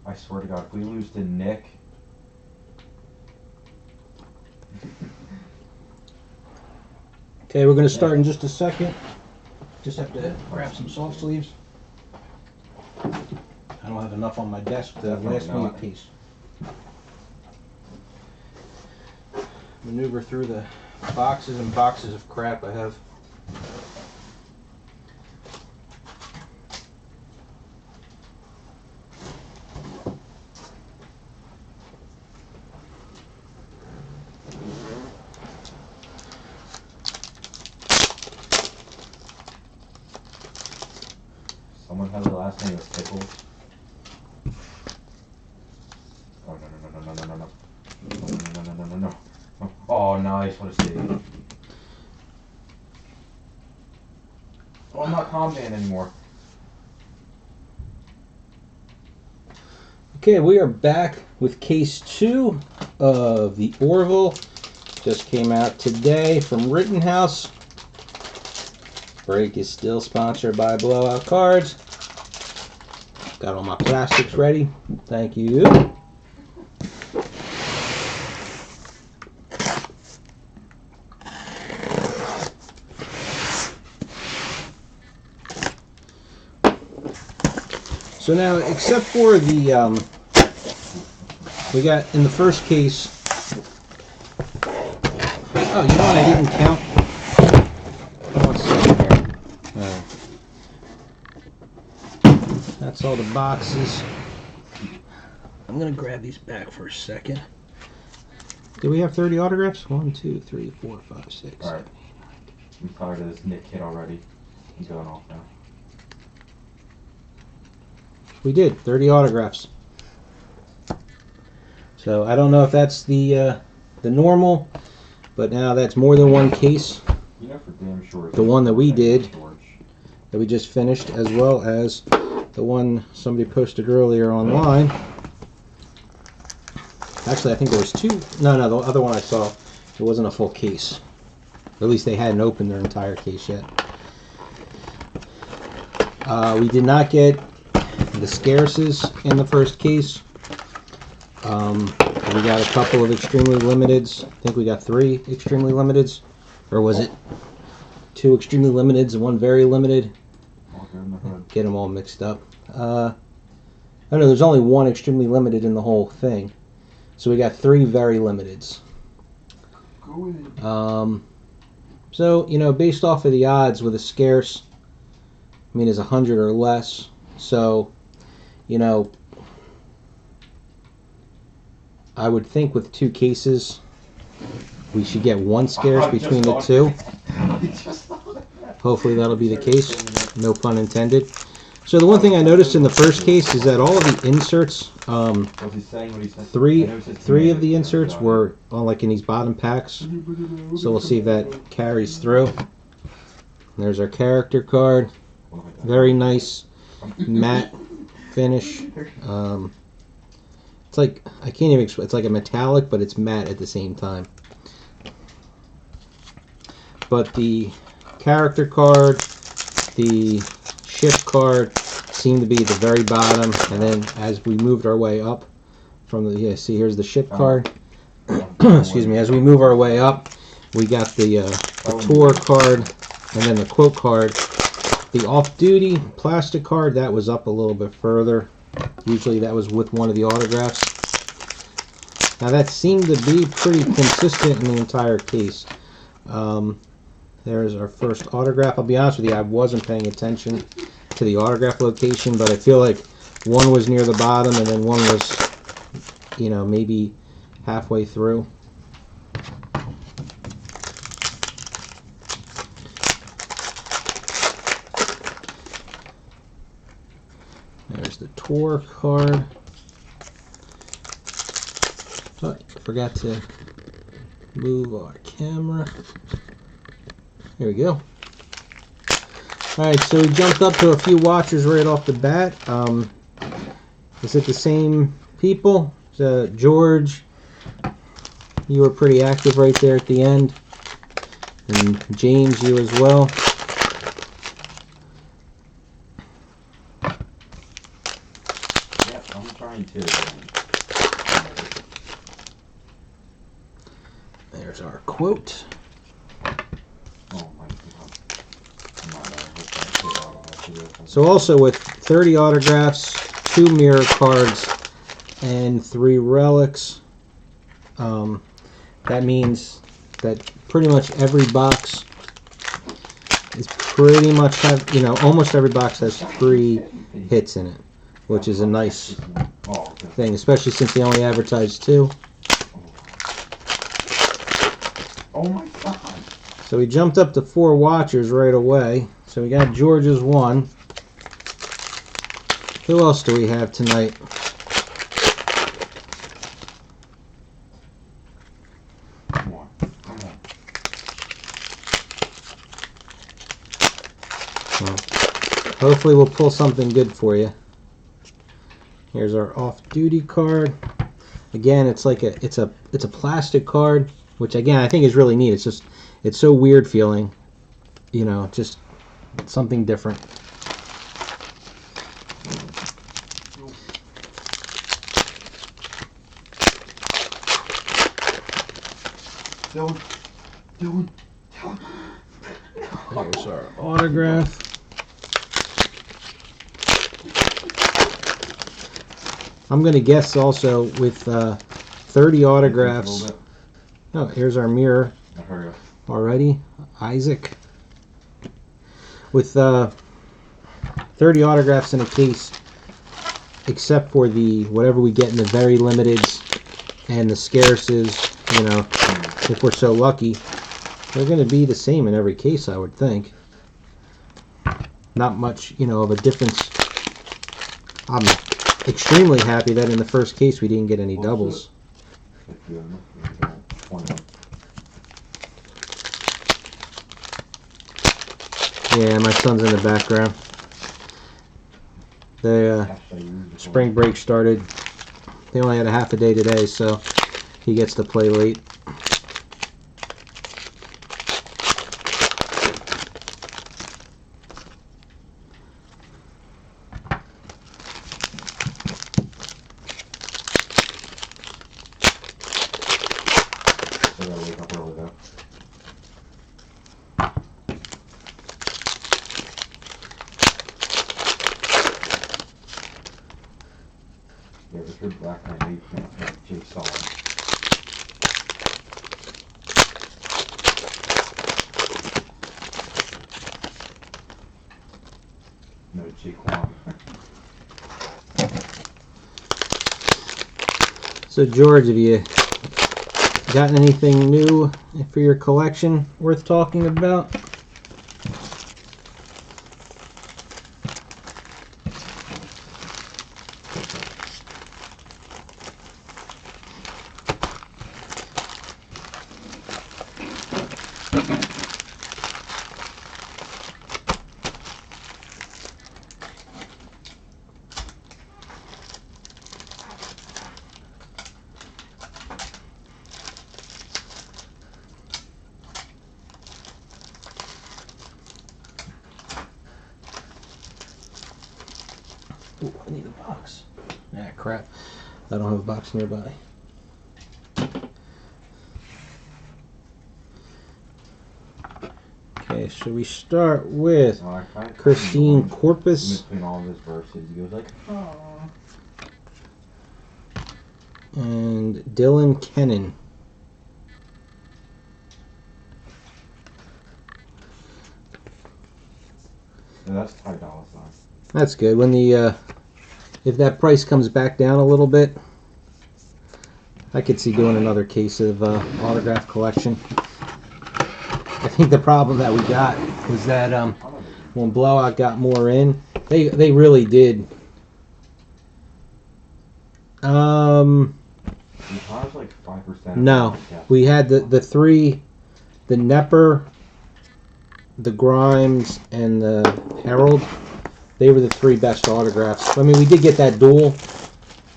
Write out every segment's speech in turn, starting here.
I swear to God, if we lose to Nick... Okay, we're going to start in just a second. Just have to grab some soft sleeves. I don't have enough on my desk to last me a piece. Maneuver through the boxes and boxes of crap I have. Someone had the last name was Pickles. Oh, no. No. Oh, nice. What a save. Oh, I'm not calm band anymore. Okay, we are back with case 2 of the Orville. Just came out today from Rittenhouse. Break is still sponsored by Blowout Cards. Got all my plastics ready. Thank you. So now, except for the, we got in the first case, oh, you know what, I didn't count? One second here. That's all the boxes. I'm going to grab these back for a second. Do we have 30 autographs? 1, 2, 3, 4, 5, 6. All right. I'm tired of this Nick kid already. I'm going off now. We did 30 autographs. So I don't know if that's the normal, but now that's more than one case. You know for damn sure. The one that we did, that we just finished, as well as the one somebody posted earlier online. Actually, I think there was 2. No, the other one I saw, it wasn't a full case. Or at least they hadn't opened their entire case yet. We did not get the scarces in the first case. We got a couple of extremely limiteds. I think we got 3 extremely limiteds. Or was it 2 extremely limiteds and 1 very limited? Get them all mixed up. I don't know, there's only 1 extremely limited in the whole thing. So we got 3 very limiteds. So, you know, based off of the odds with a scarce, I mean, is 100 or less. So, you know, I would think with 2 cases, we should get 1 scarce between the 2. Hopefully that'll be the case. No pun intended. So the one thing I noticed in the first case is that all of the inserts, 3 of the inserts were on like in these bottom packs. So we'll see if that carries through. There's our character card. Very nice matte finish. It's like, I can't even explain, it's like a metallic, but it's matte at the same time. But the character card, the ship card seemed to be at the very bottom, and then as we moved our way up from the, yeah, see here's the ship card. Excuse me, as we move our way up, we got the tour card, and then the quote card. The off-duty plastic card, that was up a little bit further. Usually that was with one of the autographs. Now that seemed to be pretty consistent in the entire case. There's our first autograph. I'll be honest with you, I wasn't paying attention to the autograph location, but I feel like one was near the bottom and then one was, you know, maybe halfway through. There's the tour card. Oh, I forgot to move our camera. There we go. Alright, so we jumped up to a few watchers right off the bat. Is it the same people? George, you were pretty active right there at the end. And James, you as well. I'm trying to. There's our quote. Oh my God. So also with 30 autographs, 2 mirror cards, and 3 relics, that means that pretty much every box is pretty much almost every box has 3 hits in it, which is a nice thing, especially since they only advertised 2. Oh my God. So we jumped up to 4 watchers right away. So we got George's 1. Who else do we have tonight? Come on. Come on. Well, hopefully we'll pull something good for you. Here's our off-duty card. Again, it's like it's a plastic card, which again I think is really neat. It's so weird feeling, just something different. Dylan. Here's our autograph. I'm going to guess also with 30 autographs. Oh, here's our mirror already. Isaac. With 30 autographs in a case, except for the whatever we get in the very limiteds and the scarces, if we're so lucky, they're going to be the same in every case, I would think. Not much, of a difference. I'm extremely happy that in the first case we didn't get any doubles. Yeah, my son's in the background. The spring break started. They only had a half a day today, so he gets to play late. So George, have you gotten anything new for your collection worth talking about? Ooh, I need a box. Ah, crap. I don't have a box nearby. Okay, so we start with Christine Corpus. Between all of his verses, he goes like, oh. And Dylan Kennan. Yeah, that's $5 sign. That's good. When the if that price comes back down a little bit, I could see doing another case of autograph collection. I think the problem that we got was that when Blowout got more in, they really did. Like 5%. No, we had the 3, the Nepper, the Grimes, and the Herald. They were the 3 best autographs. I mean, we did get that duel,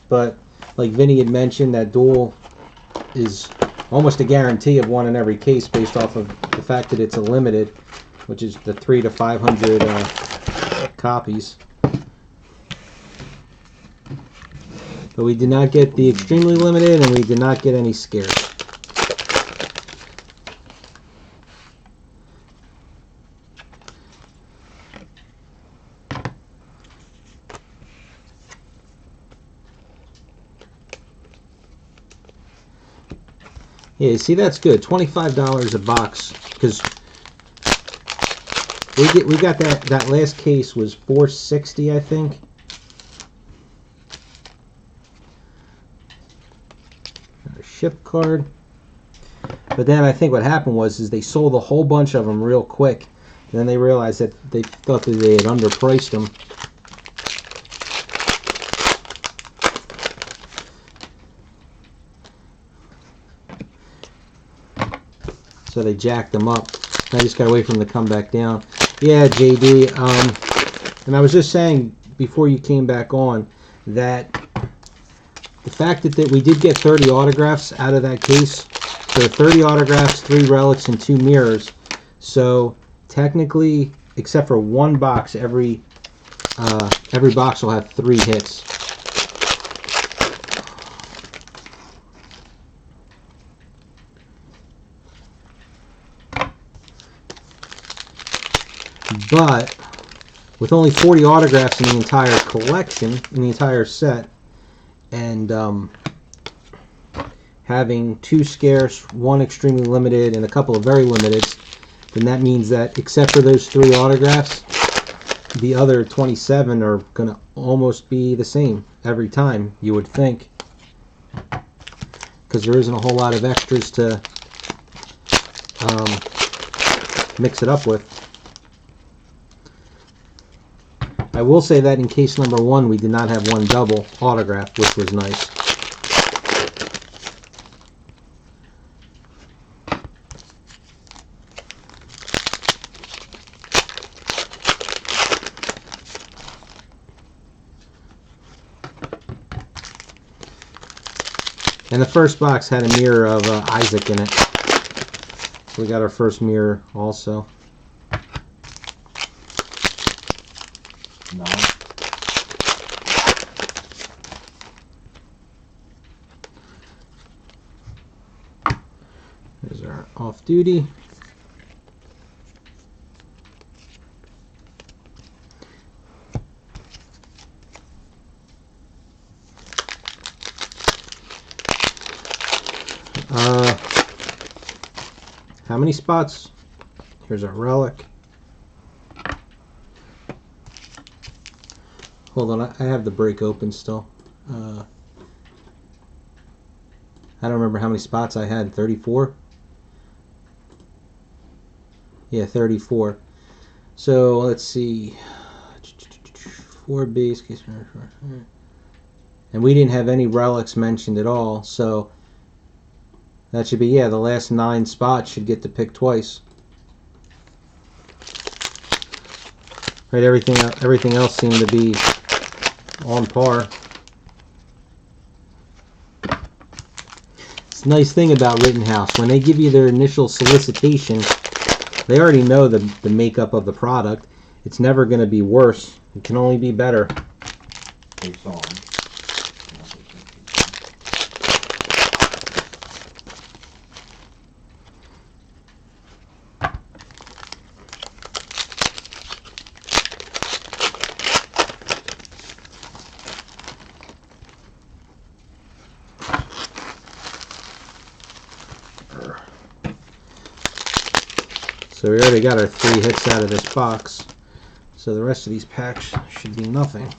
but like Vinny had mentioned, that duel is almost a guarantee of one in every case based off of the fact that it's a limited, which is the 3 to 500 copies. But we did not get the extremely limited, and we did not get any scares. Yeah, see, that's good. $25 a box, because we got that last case was $4.60, I think. Another ship card. But then I think what happened was they sold a whole bunch of them real quick, and then they realized that they thought that they had underpriced them. So they jacked them up. I just gotta wait for them to come back down. Yeah, JD. And I was just saying before you came back on that the fact that we did get 30 autographs out of that case. So 30 autographs, 3 relics, and 2 mirrors. So technically, except for one box, every box will have 3 hits. But with only 40 autographs in the entire collection, in the entire set, and having 2 scarce, 1 extremely limited, and a couple of very limiteds, then that means that except for those 3 autographs, the other 27 are going to almost be the same every time, you would think. Because there isn't a whole lot of extras to mix it up with. I will say that in case number 1, we did not have 1 double autograph, which was nice. And the first box had a mirror of Isaac in it. So we got our first mirror also. No. There's our off-duty. How many spots? Here's our relic. Hold on, I have the break open still. I don't remember how many spots I had. 34? Yeah, 34. So let's see. 4 base case. And we didn't have any relics mentioned at all, so that should be, yeah, the last 9 spots should get to pick twice. Right, everything else seemed to be on par. It's a nice thing about Rittenhouse. When they give you their initial solicitation, they already know the makeup of the product. It's never going to be worse. It can only be better. It's on. So we already got our 3 hits out of this box. So the rest of these packs should be nothing.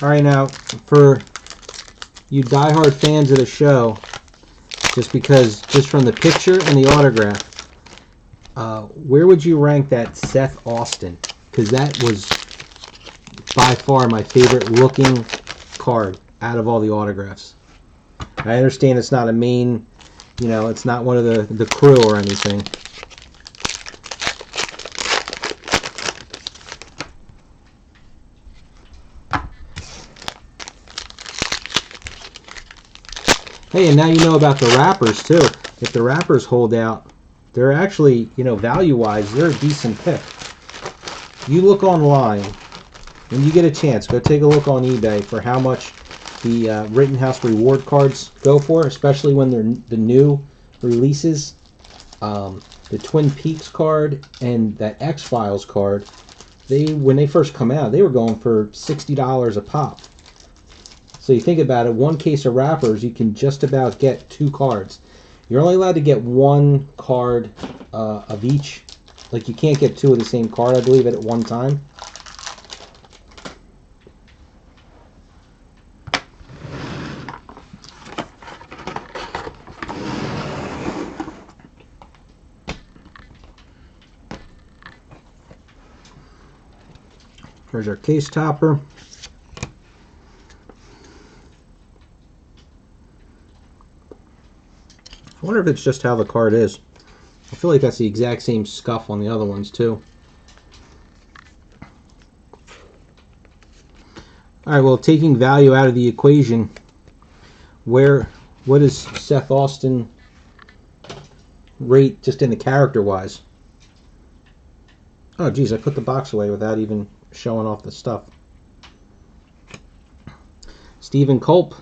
Alright, now for you diehard fans of the show, just from the picture and the autograph, where would you rank that Seth Austin? Because that was by far my favorite looking card out of all the autographs. I understand it's not a main, it's not one of the crew or anything. Hey, and now you know about the wrappers too. If the wrappers hold out, they're actually, you know, value-wise, they're a decent pick. You look online, when you get a chance, go take a look on eBay for how much the Rittenhouse reward cards go for, especially when they're the new releases. The Twin Peaks card and that X-Files card, when they first come out, they were going for $60 a pop. So you think about it, one case of wrappers, you can just about get 2 cards. You're only allowed to get 1 card of each. Like, you can't get 2 of the same card, I believe, at one time. Here's our case topper. I wonder if it's just how the card is. I feel like that's the exact same scuff on the other ones too. Alright, well, taking value out of the equation, what does Seth Austin rate just in the character wise? Oh geez, I put the box away without even showing off the stuff. Stephen Culp,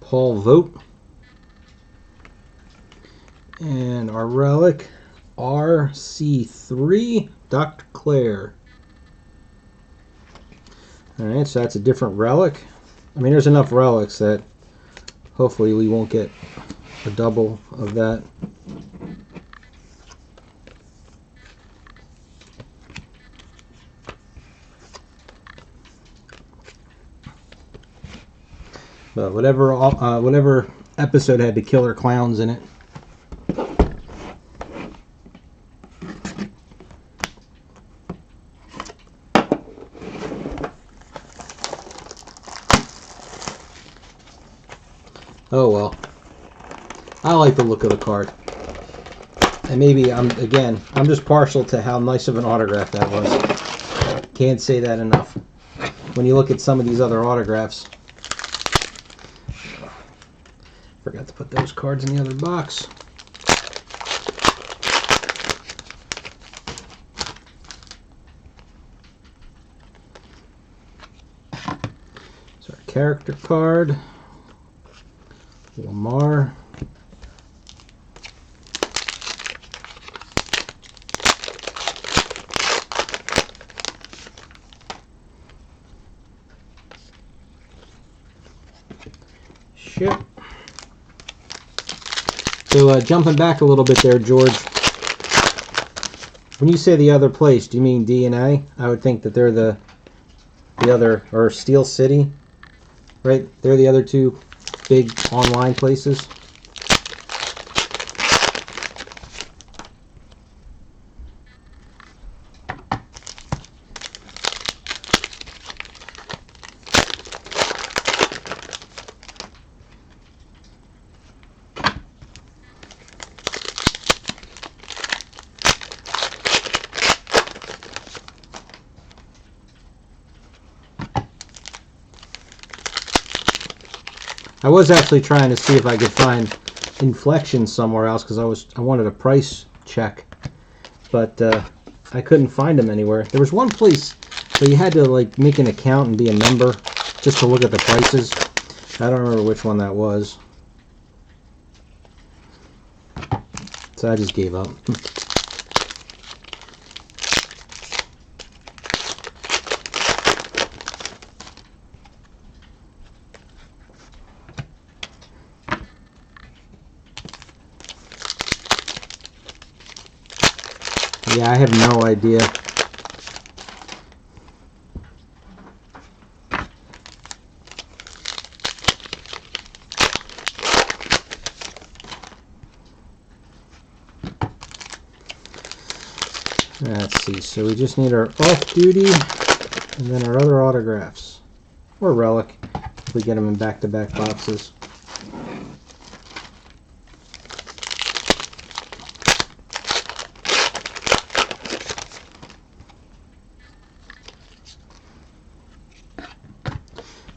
Paul Vogt, and our relic RC3 Dr. Claire. Alright, so that's a different relic. I mean, there's enough relics that hopefully we won't get a double of that. But whatever episode had the killer clowns in it. Oh well. I like the look of the card. And maybe I'm just partial to how nice of an autograph that was. Can't say that enough. When you look at some of these other autographs. Forgot to put those cards in the other box. So our character card, Lamarr. Ship. So jumping back a little bit there, George. When you say the other place, do you mean DNA? I would think that they're the other, or Steel City, right? They're the other 2 big online places. I was actually trying to see if I could find inflections somewhere else because I wanted a price check, but I couldn't find them anywhere. There was one place, but you had to like make an account and be a member just to look at the prices. I don't remember which one that was, so I just gave up. Yeah, I have no idea. Let's see, so we just need our off-duty and then our other autographs. Or relic, if we get them in back-to-back boxes.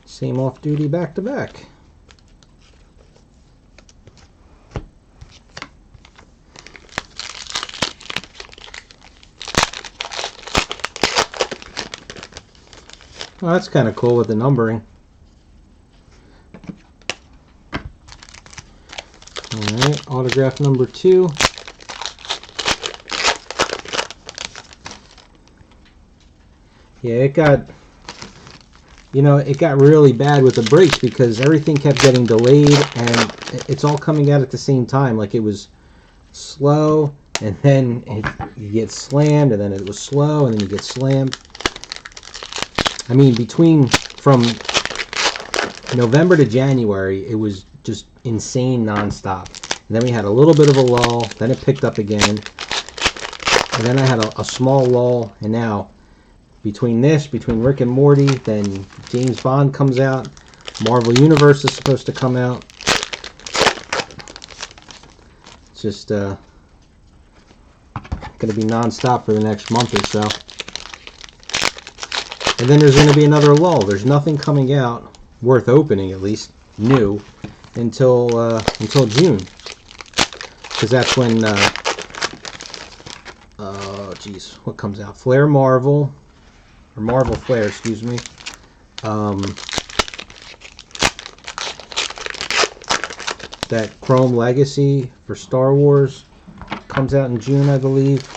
Same off-duty back-to-back. Oh, that's kind of cool with the numbering. Alright, autograph number 2. Yeah, it got really bad with the breaks because everything kept getting delayed and it's all coming out at the same time. Like it was slow and then you get slammed and then it was slow and then you get slammed. I mean, from November to January, it was just insane nonstop. And then we had a little bit of a lull, then it picked up again. And then I had a small lull, and now between Rick and Morty, then James Bond comes out, Marvel Universe is supposed to come out. It's just going to be nonstop for the next month or so. And then there's going to be another lull. There's nothing coming out worth opening, at least new, until June, because that's when what comes out? Marvel Flare, excuse me. That Chrome Legacy for Star Wars comes out in June, I believe,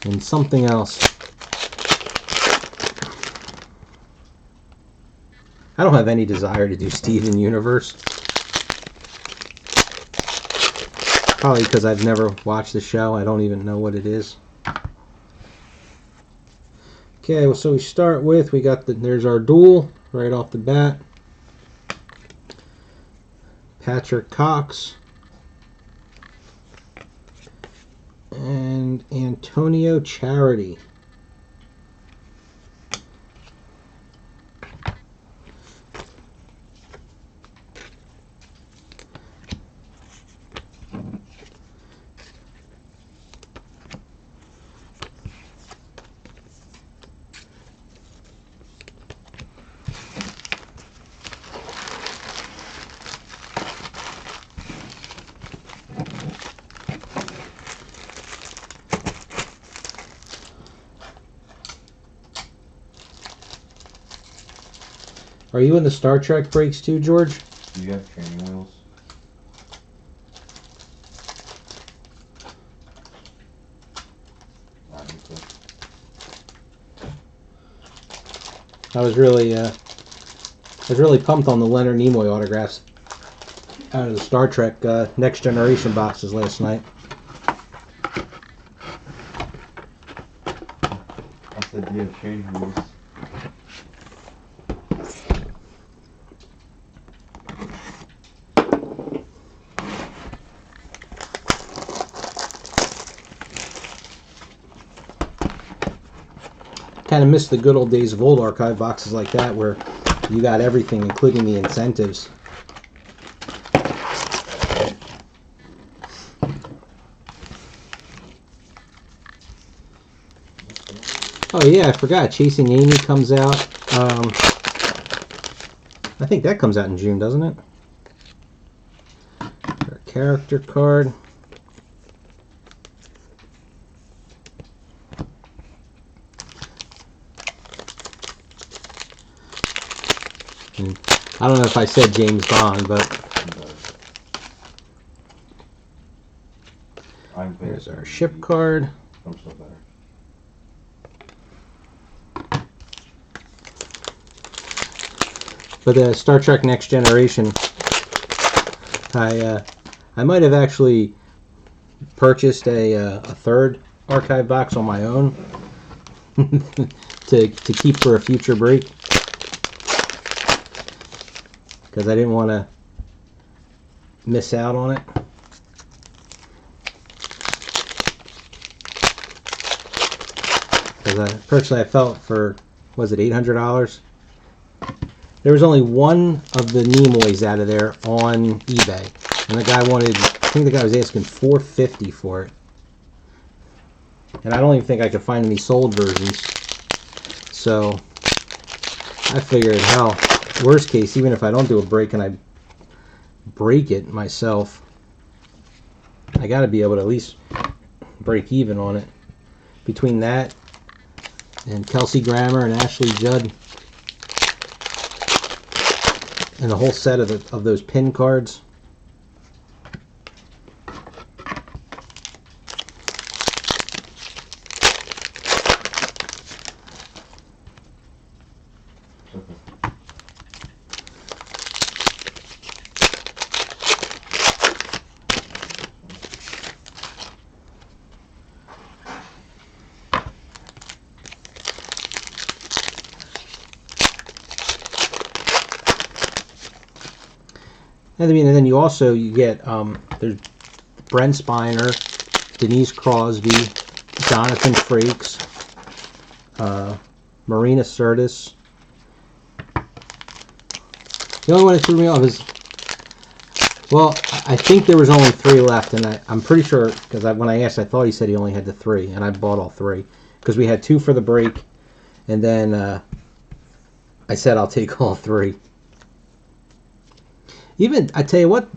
and something else. I don't have any desire to do Steven Universe. Probably because I've never watched the show. I don't even know what it is. Okay, well, so we start with, there's our duel right off the bat. Patrick Cox and Antonio Charity. Are you in the Star Trek breaks too, George? Do you have training wheels? I was really pumped on the Leonard Nimoy autographs out of the Star Trek Next Generation boxes last night. I said, do you have training wheels? Kind of miss the good old days of old archive boxes like that where you got everything, including the incentives. Oh yeah, I forgot. Chasing Amy comes out. I think that comes out in June, doesn't it? Our character card. I don't know if I said James Bond, but there's our ship card. I'm so better. For the Star Trek Next Generation, I might have actually purchased a third archive box on my own to keep for a future break, because I didn't want to miss out on it. Because personally I felt for, was it $800? There was only one of the Nimoys out of there on eBay, and the guy wanted, I think the guy was asking $450 for it, and I don't even think I could find any sold versions. So I figured, hell, worst case, even if I don't do a break and I break it myself, I got to be able to at least break even on it. Between that and Kelsey Grammer and Ashley Judd, and a whole set of those pin cards. And then you get there's Brent Spiner, Denise Crosby, Jonathan Frakes, Marina Sirtis. The only one that threw me off is, well, I think there was only 3 left, and I'm pretty sure, because when I asked, I thought he said he only had the 3, and I bought all 3, because we had 2 for the break, and then I said I'll take all 3. Even, I tell you what,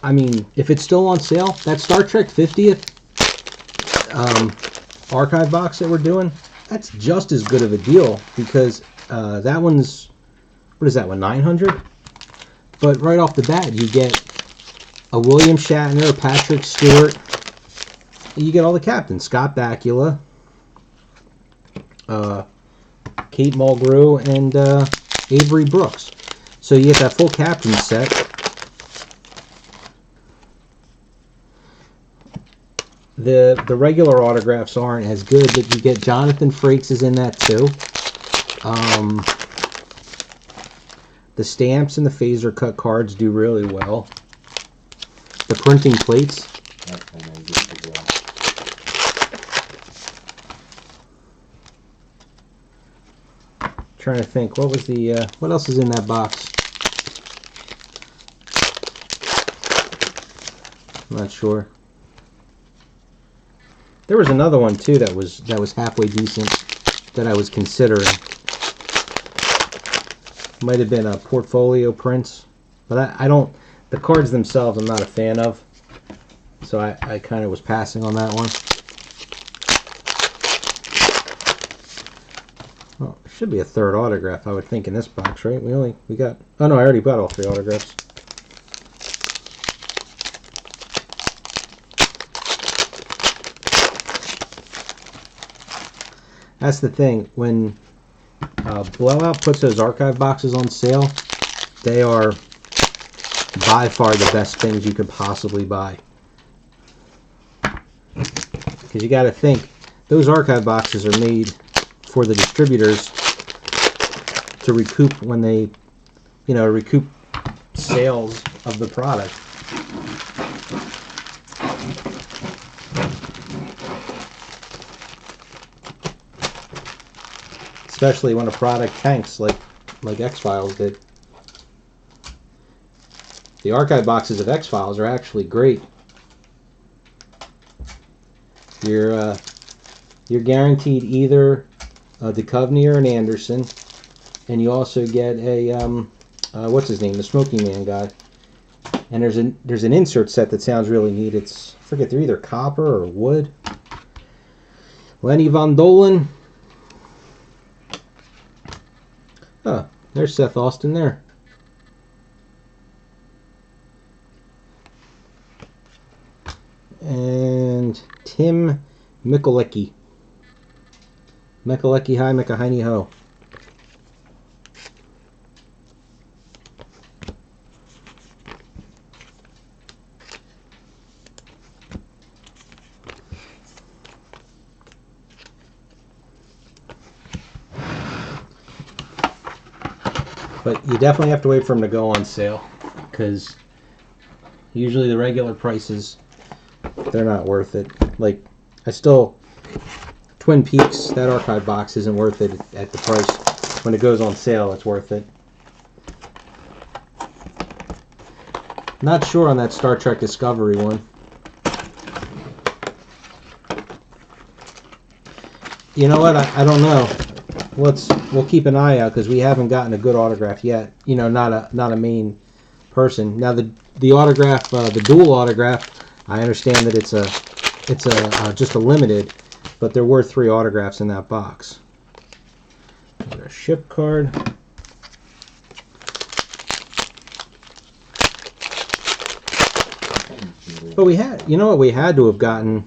I mean, if it's still on sale, that Star Trek 50th archive box that we're doing, that's just as good of a deal, because that one's, what is that one, 900? But right off the bat, you get a William Shatner, a Patrick Stewart, you get all the captains, Scott Bakula, Kate Mulgrew, and Avery Brooks. So you get that full captain set. The regular autographs aren't as good, but you get Jonathan Frakes is in that too. The stamps and the phaser cut cards do really well. The printing plates. That's amazing as well. Trying to think, what was the what else is in that box? I'm not sure. There was another one too that was halfway decent that I was considering. Might have been a portfolio prints, but I don't. The cards themselves I'm not a fan of, so I kind of was passing on that one. Well, there should be a 3rd autograph, I would think, in this box, right? We got. Oh no, I already got all 3 autographs. That's the thing. When Blowout puts those archive boxes on sale, they are by far the best things you could possibly buy. Because you got to think, those archive boxes are made for the distributors to recoup when they, recoup sales of the product. Especially when a product tanks like X-Files did. The archive boxes of X-Files are actually great. You're guaranteed either a Duchovny or an Anderson, and you also get a what's his name, the Smoking Man guy. And there's an insert set that sounds really neat. It's, I forget, they're either copper or wood. Lenny Von Dolan. Oh, there's Seth Austin there. And Tim Mikulicki. Mikulicki hi, Mikahini ho. But you definitely have to wait for them to go on sale, because usually the regular prices, they're not worth it. Like, Twin Peaks, that archive box isn't worth it at the price. When it goes on sale, it's worth it. Not sure on that Star Trek Discovery one. You know what? I don't know. We'll keep an eye out, because we haven't gotten a good autograph yet. Not a main person. Now the autograph, the dual autograph, I understand that it's just a limited, but there were 3 autographs in that box. There's our ship card. But we had, you know what we had to have gotten?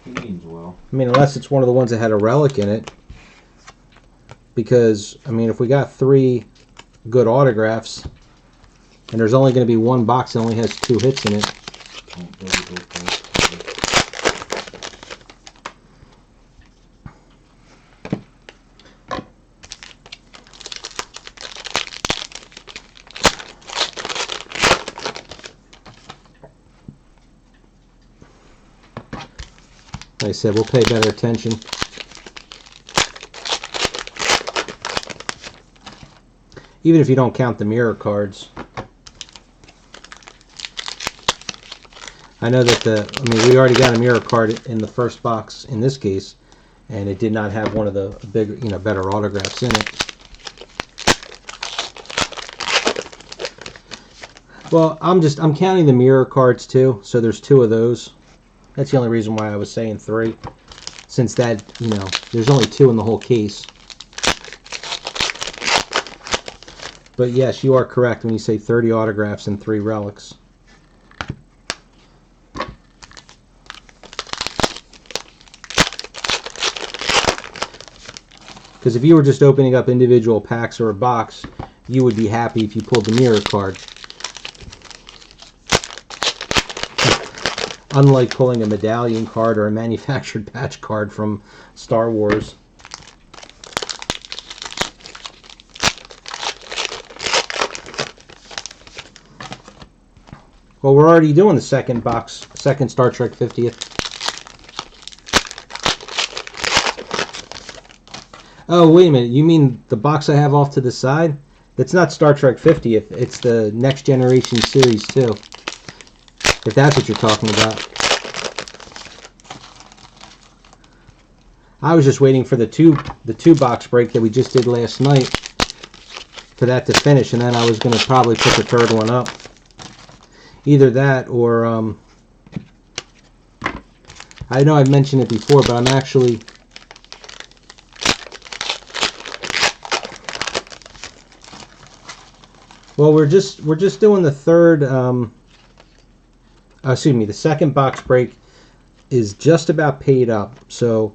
He means well. I mean, unless it's one of the ones that had a relic in it. Because, I mean, if we got 3 good autographs, and there's only going to be one box that only has 2 hits in it. Like I said, we'll pay better attention. Even if you don't count the mirror cards. I know that we already got a mirror card in the first box in this case, and it did not have one of the bigger, better autographs in it. Well, I'm counting the mirror cards too, so there's 2 of those. That's the only reason why I was saying 3, since that, there's only 2 in the whole case. But yes, you are correct when you say 30 autographs and 3 relics. Because if you were just opening up individual packs or a box, you would be happy if you pulled the mirror card. Unlike pulling a medallion card or a manufactured patch card from Star Wars. Well, we're already doing the second Star Trek 50th. Oh, wait a minute. You mean the box I have off to the side? That's not Star Trek 50th. It's the Next Generation Series 2. If that's what you're talking about. I was just waiting for the two box break that we just did last night for that to finish, and then I was going to probably put the third one up. Either that or I know I've mentioned it before, but I'm actually we're just doing the third excuse me, the second box break is just about paid up, so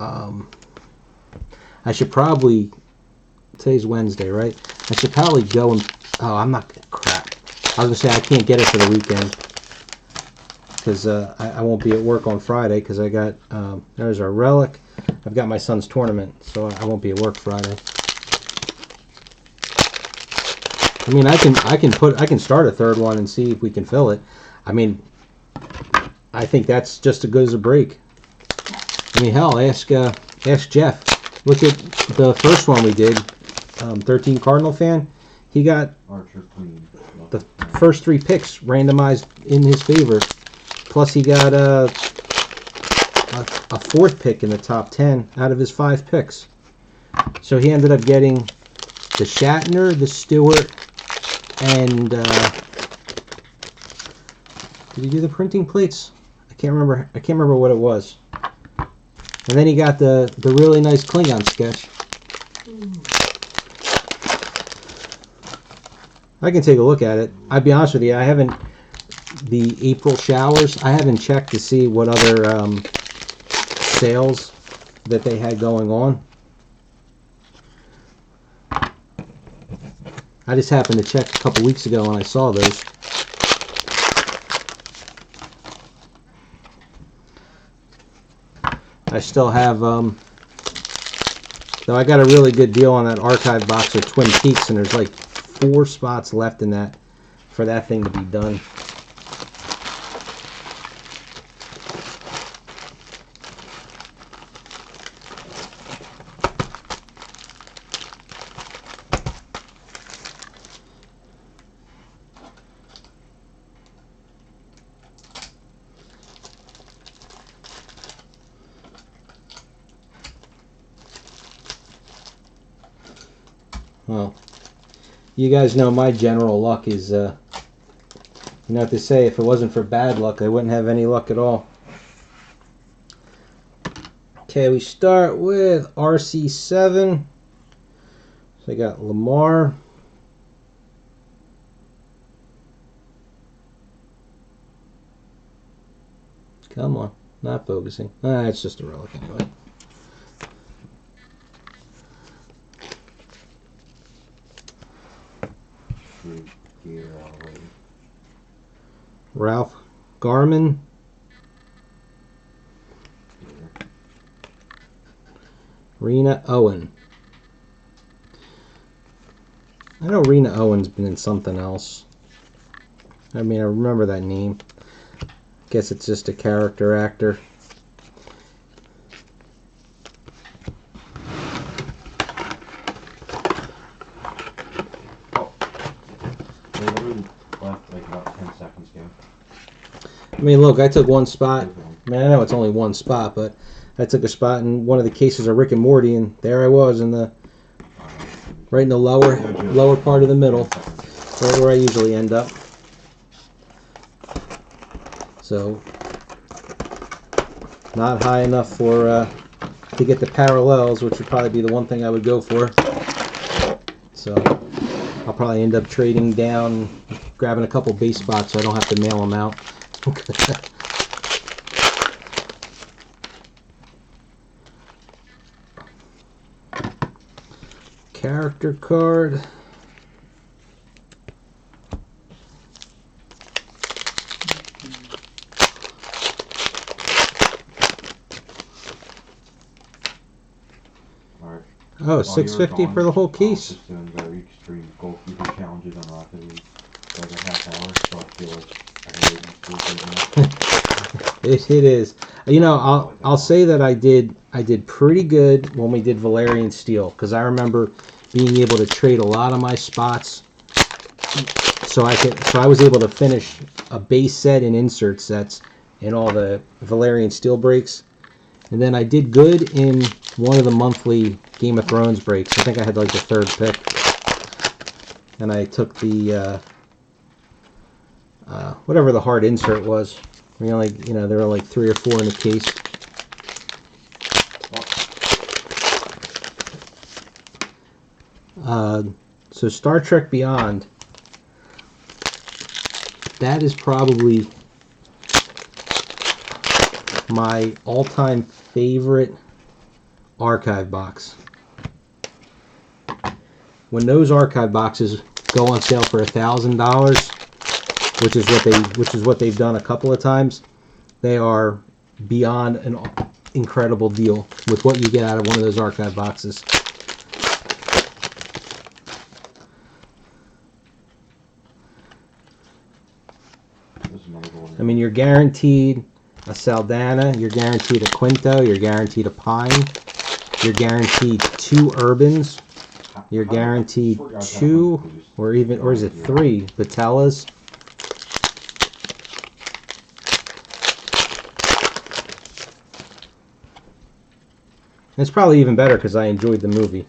I should probably, today's Wednesday, right? I should probably go and, I'm not, crap. I was going to say I can't get it for the weekend because I won't be at work on Friday because I got, there's our relic. I've got my son's tournament, so I won't be at work Friday. I mean, I can start a third one and see if we can fill it. I mean, I think that's just as good as a break. I mean, hell, ask Jeff. Look at the first one we did, 13 Cardinal fan. He got Archer Queen. The first 3 picks randomized in his favor. Plus, he got a 4th pick in the top 10 out of his 5 picks. So he ended up getting the Shatner, the Stewart, and did he do the printing plates? I can't remember what it was. And then he got the really nice Klingon sketch. I can take a look at it. I'll be honest with you, I haven't, the April showers, I haven't checked to see what other sales that they had going on. I just happened to check a couple weeks ago and I saw those. I still have, though I got a really good deal on that archive box of Twin Peaks, and there's like 4 spots left in that for that thing to be done. Well, you guys know my general luck is, you know what they say, if it wasn't for bad luck, I wouldn't have any luck at all. Okay, we start with RC7. So I got Lamarr. Come on, not focusing. It's just a relic anyway. Ralph Garman. Rena Owen. I know Rena Owen's been in something else. I mean, I remember that name. Guess it's just a character actor. Oh. They literally left like about 10 seconds ago. I mean, look, I took one spot. I mean, I know it's only one spot, but I took a spot in one of the cases of Rick and Morty, and there I was in the right in the lower part of the middle, right where I usually end up. So, not high enough for to get the parallels, which would probably be the one thing I would go for. So, I'll probably end up trading down, grabbing a couple base spots so I don't have to mail them out. Character card. Alright. Oh, $6.50 for the whole case. Just doing very extreme goalkeeper challenges on Rocket League for like a half hour, so I feel like I can wait It is. You know, I'll say that I did pretty good when we did Valerian Steel, because I remember being able to trade a lot of my spots, so I was able to finish a base set and insert sets in all the Valerian Steel breaks, and then I did good in one of the monthly Game of Thrones breaks. I think I had like the third pick, and I took the whatever the hard insert was. There were like 3 or 4 in the case. So Star Trek Beyond, that is probably my all-time favorite archive box. When those archive boxes go on sale for $1,000, which is what they've done a couple of times, they are beyond an incredible deal with what you get out of one of those archive boxes. I mean, you're guaranteed a Saldana, you're guaranteed a Quinto, you're guaranteed a Pine, you're guaranteed 2 Urbans, you're guaranteed 2, or is it 3 Vitellas. It's probably even better because I enjoyed the movie.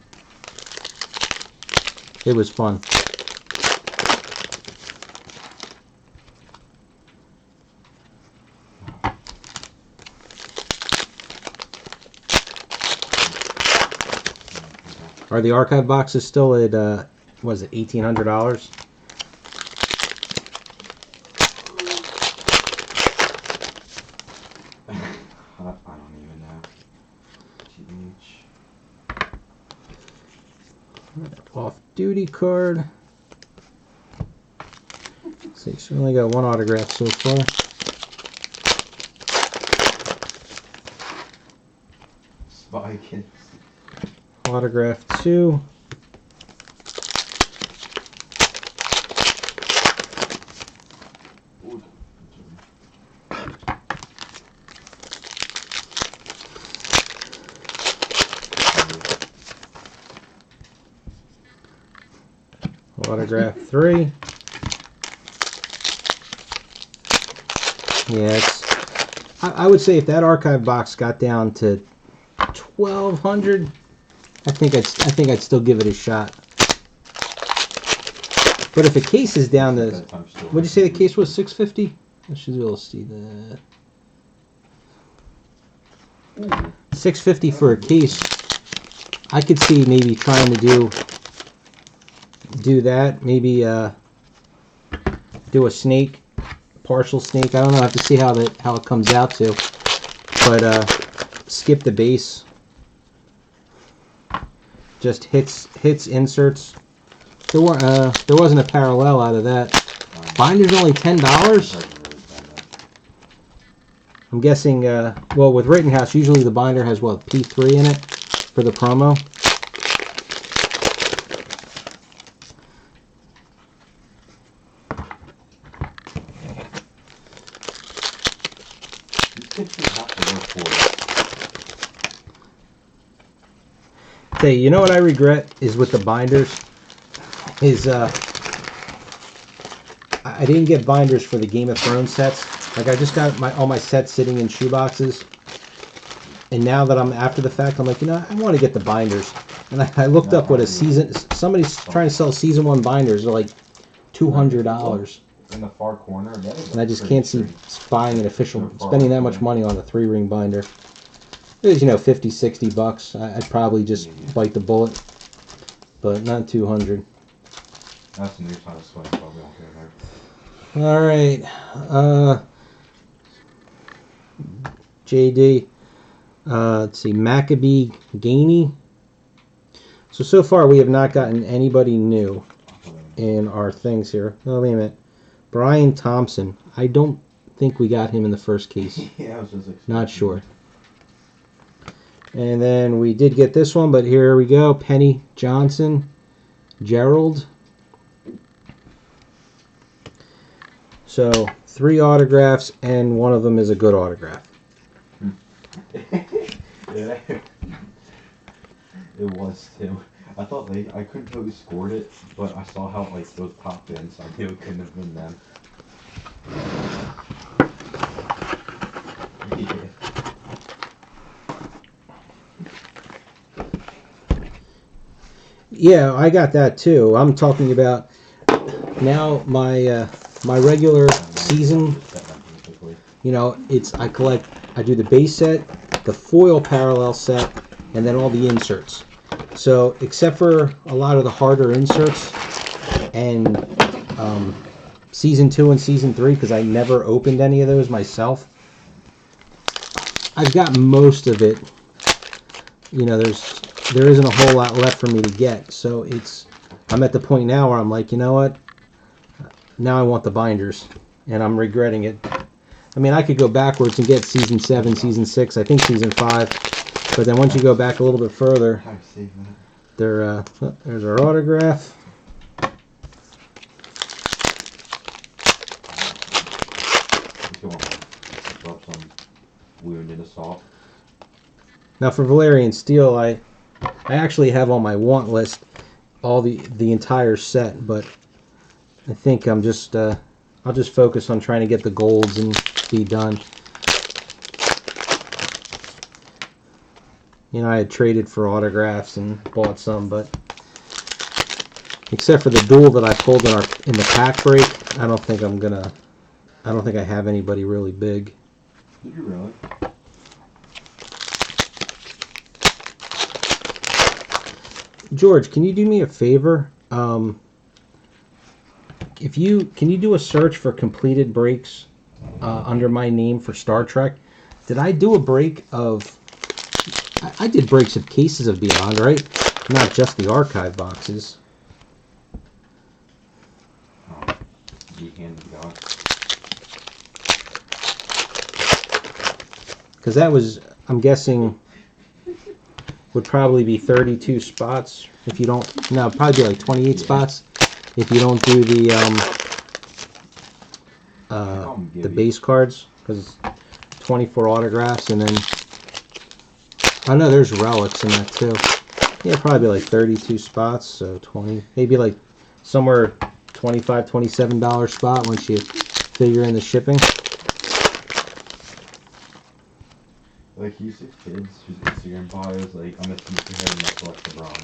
It was fun. Are the archive boxes still at, what is it, $1,800? I don't even know. Off-duty card. Let's see, so we only got 1 autograph so far. Spy Kids. Autograph 2. Autograph 3. Yeah, I would say if that archive box got down to $1,200, I think I'd still give it a shot. But if the case is down to, what did you say the case was, $650? I should be able to see that. $6.50 for a case. I could see maybe trying to do that. Maybe do a snake, partial snake. I don't know. I have to see how it comes out to. But skip the base. Just hits inserts. There wasn't a parallel out of that. Binder's only $10. I'm guessing. Well, with Rittenhouse, usually the binder has what, P3 in it for the promo. Hey, you know what I regret is with the binders is I didn't get binders for the Game of Thrones sets. Like, I just got all my sets sitting in shoeboxes, and now that I'm after the fact, I'm like, you know, I want to get the binders. And I looked up what a season. Somebody's trying to sell season 1 binders. They're like $200. In the far corner, and I just can't see buying an official, spending that much money on a 3-ring binder. It was, you know, $50, $60. I'd probably just bite the bullet, but not $200. That's the new time of sweat, probably don't care there. All right, JD. Let's see, Maccabee Gainey. So far we have not gotten anybody new in our things here. Oh, wait a minute. Brian Thompson. I don't think we got him in the first case. Yeah, I was just not sure. And then we did get this one, but here we go. Penny Johnson, Gerald. So 3 autographs, and one of them is a good autograph. Yeah, it was too. I thought I couldn't tell who scored it, but I saw how like those popped in, so I knew it couldn't have been them. Yeah. Yeah, I got that too. I'm talking about now my my regular season. You know, I do the base set, the foil parallel set, and then all the inserts. So except for a lot of the harder inserts and season 2 and season 3, because I never opened any of those myself, I've got most of it. You know, there isn't a whole lot left for me to get. So I'm at the point now where I'm like, you know what? Now I want the binders, and I'm regretting it. I mean, I could go backwards and get season 7, season 6, I think season 5, but then once you go back a little bit further, there's our autograph. Now for Valerian Steel, I actually have on my want list all the entire set, but I think I'm just I'll just focus on trying to get the golds and be done. You know, I had traded for autographs and bought some, but except for the duel that I pulled in the pack break, I don't think I have anybody really big. Did you really? George, can you do me a favor? Can you do a search for completed breaks under my name for Star Trek? Did I do a break of? I did breaks of cases of Beyond, right? Not just the archive boxes. Oh, you handed God. Because that was, I'm guessing, would probably be 32 spots if you don't. No, probably be like 28 spots if you don't do the base cards, because 24 autographs, and then I know there's relics in that too. Yeah, probably like 32 spots, so 20, maybe like somewhere $25, $27 spot once you figure in the shipping. Like, he used to kids whose Instagram bio is like, I'm a sneakerhead and I collect LeBron.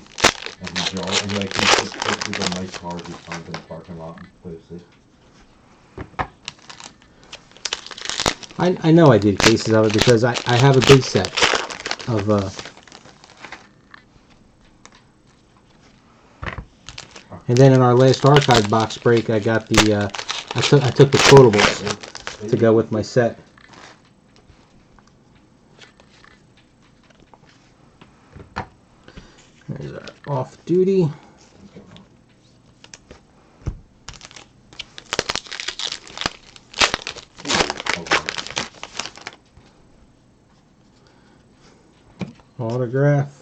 And he just posted a nice cars he finds in the parking lot and posted. I know I did cases of it because I have a big set. of and then in our last archive box break, I got the I took the quotables to go with my set. There's our off-duty. Autograph.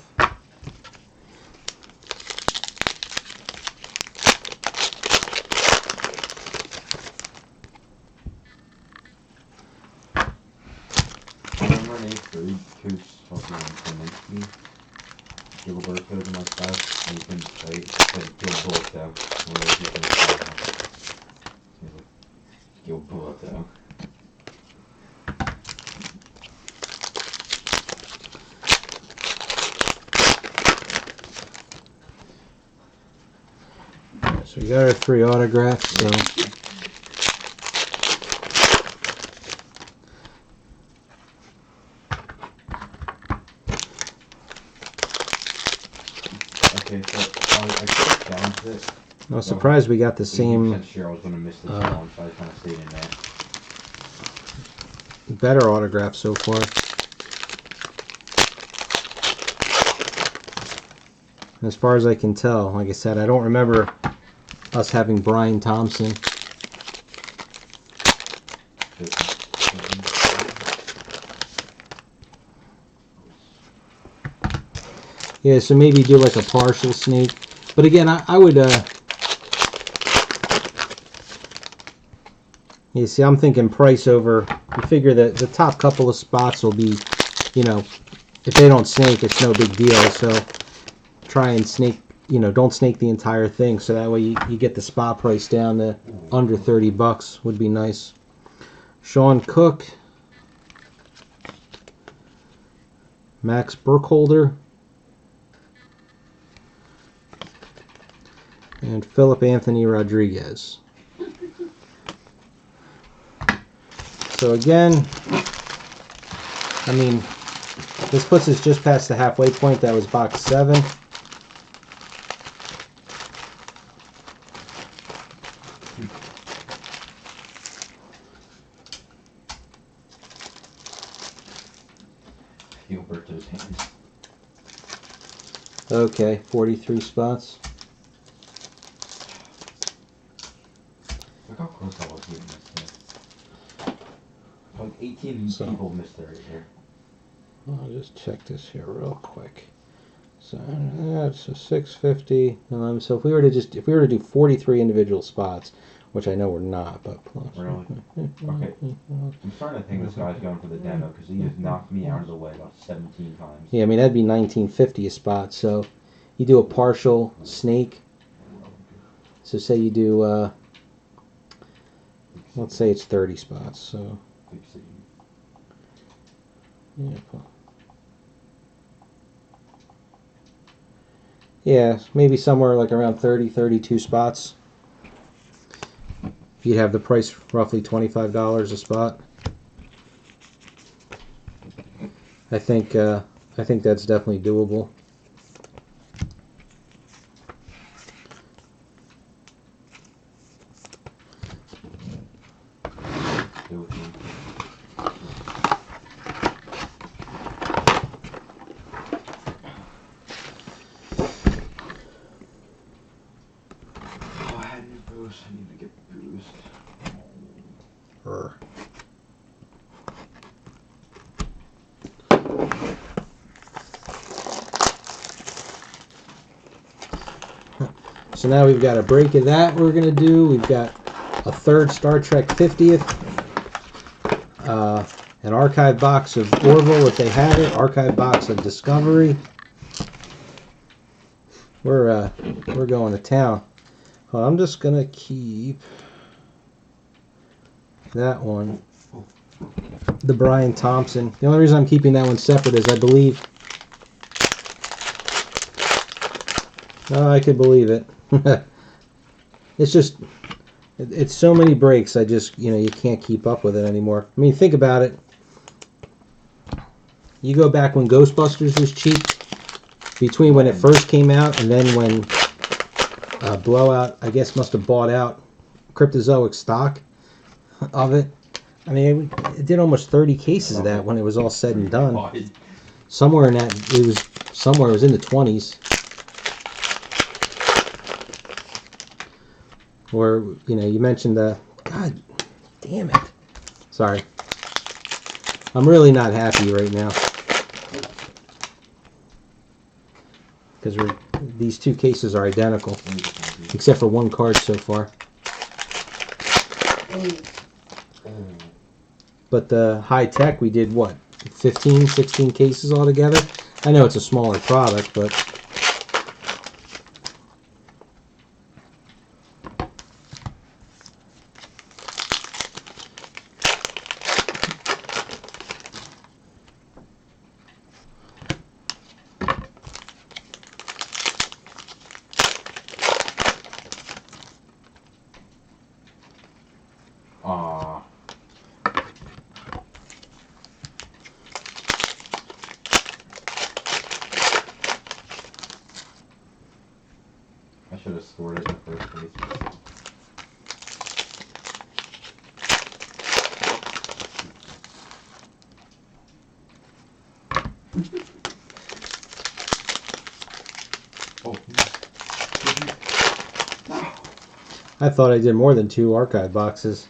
Gilbert goes in my stuff, and you can say, Gilbert though. Gilbert though. So we got our 3 autographs, so okay, so I clicked down to it. I was surprised we got the same. I'm sure I was going to miss this one, so I kind of stayed in there. Better autograph so far. As far as I can tell, like I said, I don't remember us having Brian Thompson. Yeah, so maybe do like a partial snake. But again, I would, you see, I'm thinking price over. You figure that the top couple of spots will be, you know, if they don't snake, it's no big deal. So try and snake, you know, don't snake the entire thing. So that way you get the spot price down to under 30 bucks would be nice. Sean Cook. Max Burkholder. And Philip Anthony Rodriguez. So again, I mean, this puts us just past the halfway point. That was box 7. Gilberto's hands. Okay, 43 spots. Look how close I was getting this thing. Like 18 people missed it right here. I'll just check this here real quick. So that's a 650. So if we were to do 43 individual spots, which I know we're not, but plus. Really? Okay. I'm starting to think this guy's going for the demo because he just knocked me out of the way about 17 times. Yeah, I mean that'd be 1950 a spot. So you do a partial snake. So say you do, let's say it's 30 spots. So yeah. Yeah, maybe somewhere like around 30, 32 spots. You'd have the price roughly $25 a spot. I think that's definitely doable. I need to get boost. So now we've got a break of that we're going to do. We've got a third Star Trek 50th. An archive box of Orville if they have it. Archive box of Discovery. We're going to town. Well, I'm just going to keep that one. The Brian Thompson. The only reason I'm keeping that one separate is I believe... Oh, I could believe it. It's just... It's so many breaks, I just, you know, you can't keep up with it anymore. I mean, think about it. You go back when Ghostbusters was cheap, between when it first came out and then when Blowout, I guess, must have bought out Cryptozoic stock of it. I mean, it did almost 30 cases of that when it was all said and done. Somewhere in that, it was in the 20s. Or, you know, you mentioned the, God damn it. Sorry. I'm really not happy right now. Because these two cases are identical. Except for one card so far. But the high tech, we did what? 15, 16 cases altogether? I know it's a smaller product, but... I should have scored it in the first place. Oh. I thought I did more than 2 archive boxes.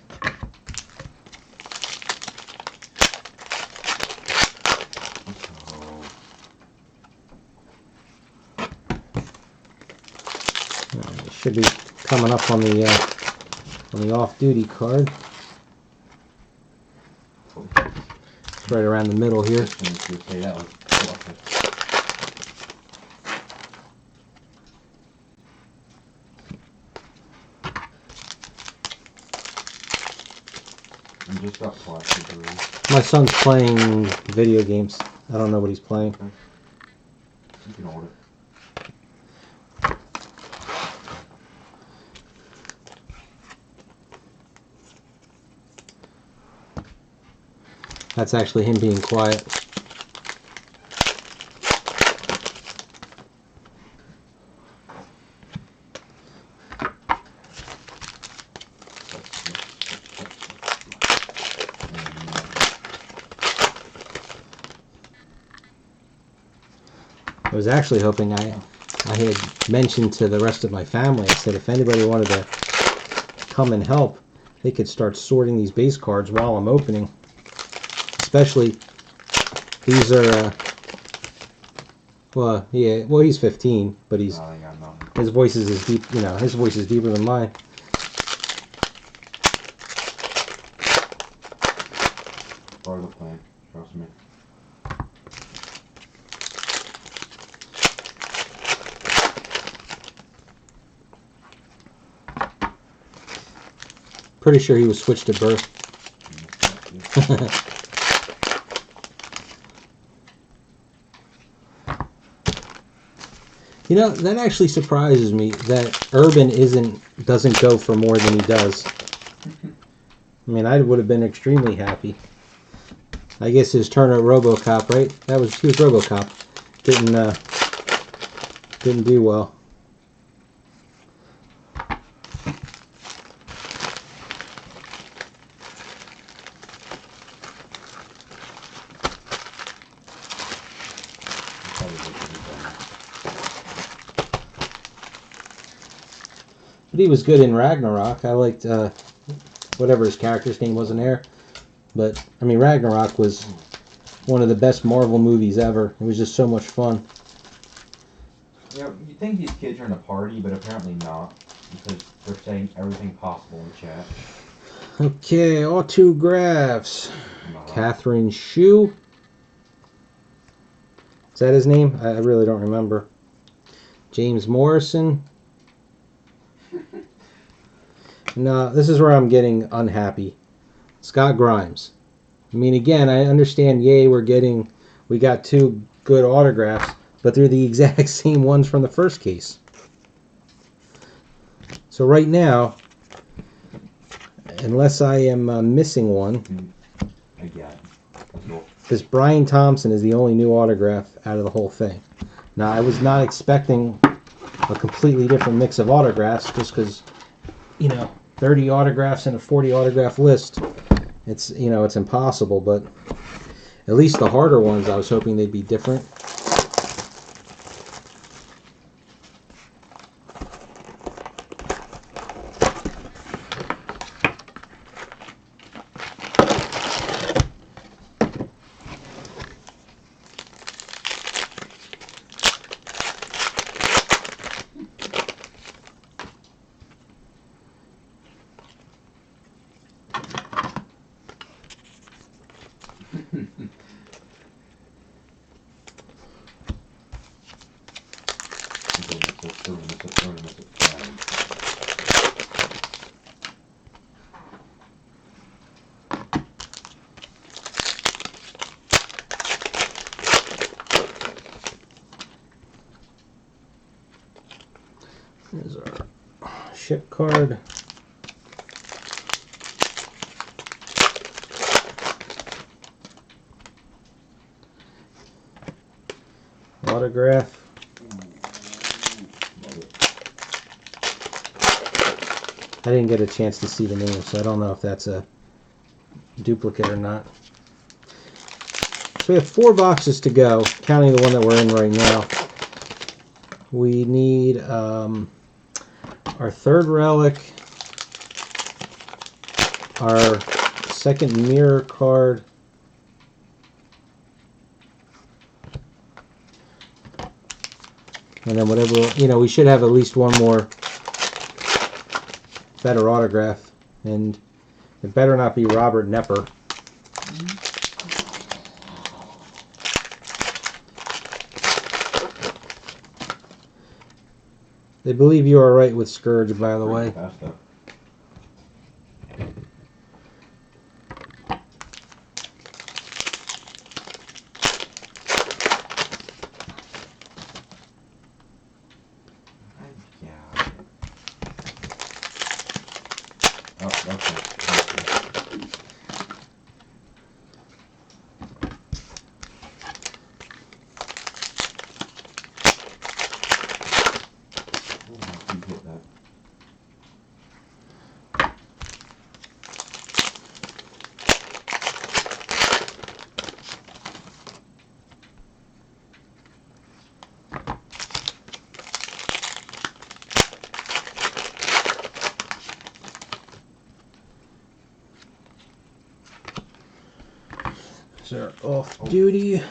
It should be coming up on the off-duty card. It's right around the middle here. My son's playing video games. I don't know what he's playing. Okay. You can hold it. That's actually him being quiet. I was actually hoping I had mentioned to the rest of my family, I said if anybody wanted to come and help, they could start sorting these base cards while I'm opening. Especially, these are, well, yeah, well, he's 15, but his voice is as deep, you know, his voice is deeper than mine. Part of the plan, trust me. Pretty sure he was switched at birth. You know, that actually surprises me that Urban doesn't go for more than he does. I mean, I would have been extremely happy. I guess his turn at RoboCop, right? He was RoboCop. Didn't do well. But he was good in Ragnarok. I liked whatever his character's name was in there. But, I mean, Ragnarok was one of the best Marvel movies ever. It was just so much fun. Yeah, you think these kids are in a party, but apparently not. Because they're saying everything possible in chat. Okay, autographs. Catherine Shu. Is that his name? I really don't remember. James Morrison. No, this is where I'm getting unhappy. Scott Grimes. I mean, again, I understand, yay, we got 2 good autographs, but they're the exact same ones from the first case. So right now, unless I am missing one. Again. This Brian Thompson is the only new autograph out of the whole thing. Now, I was not expecting a completely different mix of autographs, just because, 30 autographs in a 40 autograph list, it's impossible. But at least the harder ones, I was hoping they'd be different. Here's our ship card. Autograph. I didn't get a chance to see the name, so I don't know if that's a duplicate or not. So we have 4 boxes to go, counting the one that we're in right now. We need our third relic, our second mirror card, and then whatever, we should have at least one more better autograph, and it better not be Robert Nepper. They believe you are right with Scourge, by the way. They're off duty.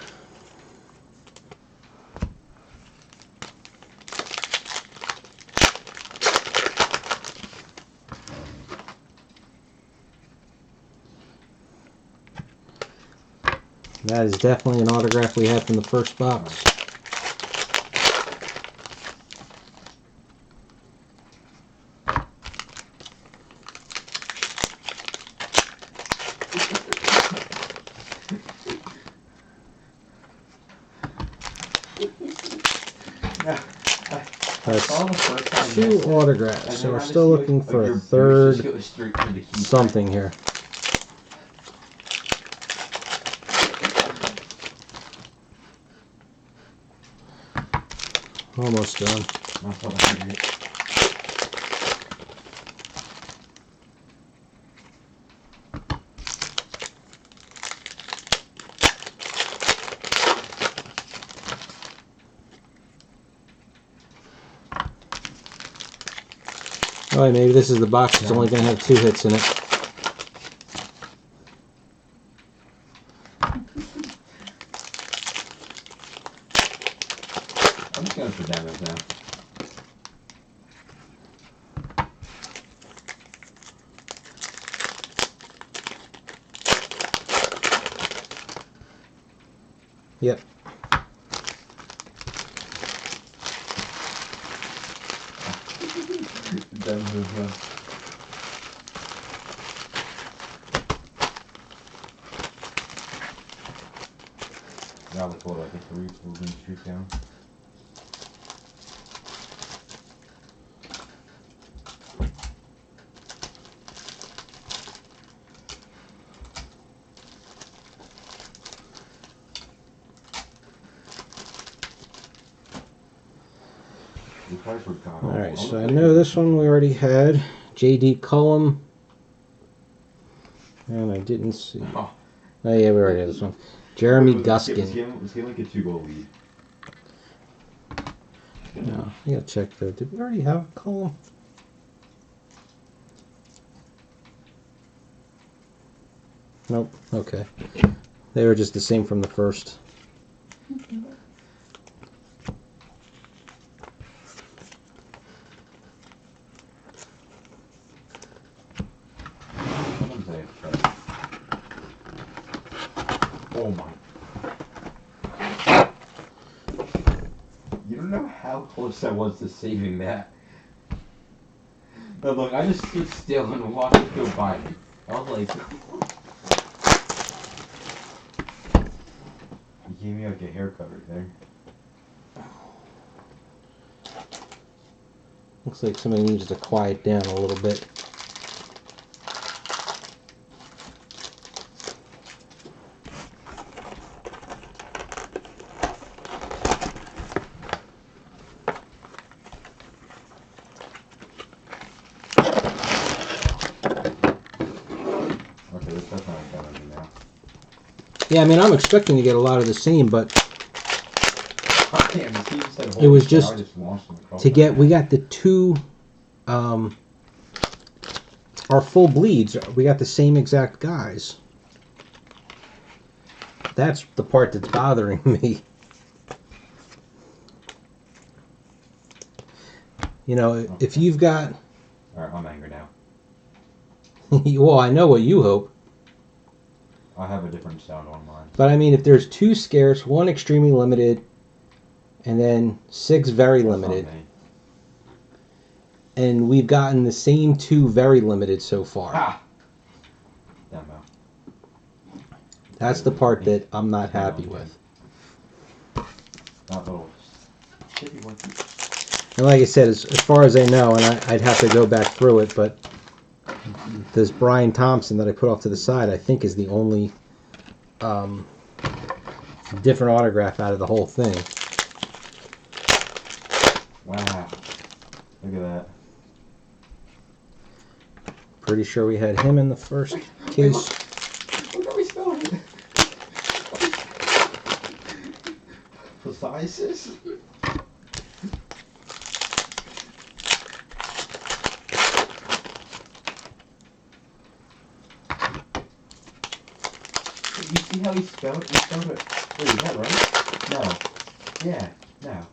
That is definitely an autograph we had from the first box. That's 2 autographs, so we're still looking for a third something here. Almost done. Alright, maybe this is the box that's only going to have 2 hits in it. I'm just going for damage now. Yep. Now the photo, I think the moving street down. Piper got All right, so I know this one we already had. J.D. Cullum. And I didn't see. Oh, Oh yeah, we already had this one. Jeremy Guskin. Was he like a 2-goal lead? No, I gotta check though. Did we already have Cullum? Nope. Okay. They were just the same from the first. Oh my. You don't know how close I was to saving that. But look, I just stood still and watched it go by me. I was like... You gave me like a haircut right there. Looks like somebody needs to quiet down a little bit. Okay, this stuff's not done on me now. Yeah, I mean, I'm expecting to get a lot of the same, but Oh, damn, the team said, it was "Holy cow," just I just launched them across to the get, net. we got the two, our full bleeds, we got the same exact guys. That's the part that's bothering me. You know, if you've got, Alright, I'm angry now. well, I know what you hope, I have a different sound on mine. but I mean, if there's 2 scarce, 1 extremely limited, and then 6 very That's not limited, me. and we've gotten the same 2 very limited so far. Ha! Demo. That's the part that I'm not happy Okay. with. That little shitty one. And like I said, as far as I know, and I'd have to go back through it, but this Brian Thompson that I put off to the side, I think is the only different autograph out of the whole thing. Wow. Look at that. Pretty sure we had him in the first case. Look how we spelled it. Precise. You see how he spelled it? He spelled it. Wait, is that right? No. Yeah. No.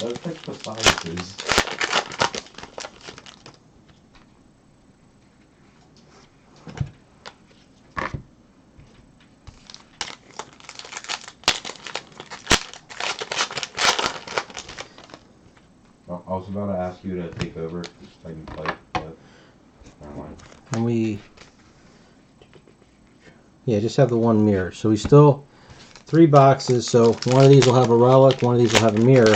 That's like Precise. Well, I was about to ask you to take over so I can play, but never mind. And we, yeah, just have the one mirror. So we still 3 boxes. So one of these will have a relic, one of these will have a mirror.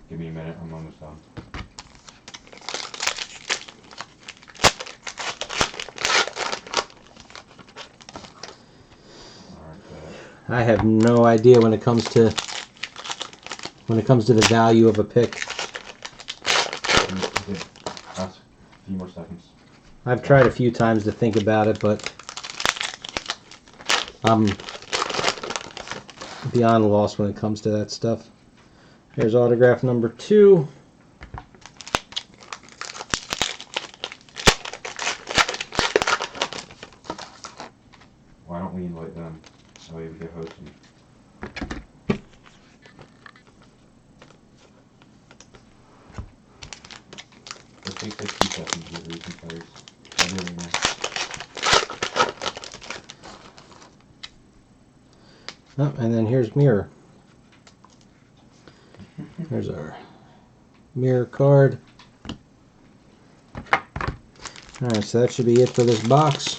Give me a minute, I'm almost done. Alright, good. I have no idea when it comes to the value of a pick. Last few more seconds. I've tried a few times to think about it, but I'm beyond lost when it comes to that stuff. Here's autograph number 2. Why don't we invite them? That way we get hosting. It takes like 2 seconds to read some players. I really know. Oh, and then here's mirror. There's our mirror card. Alright, so that should be it for this box.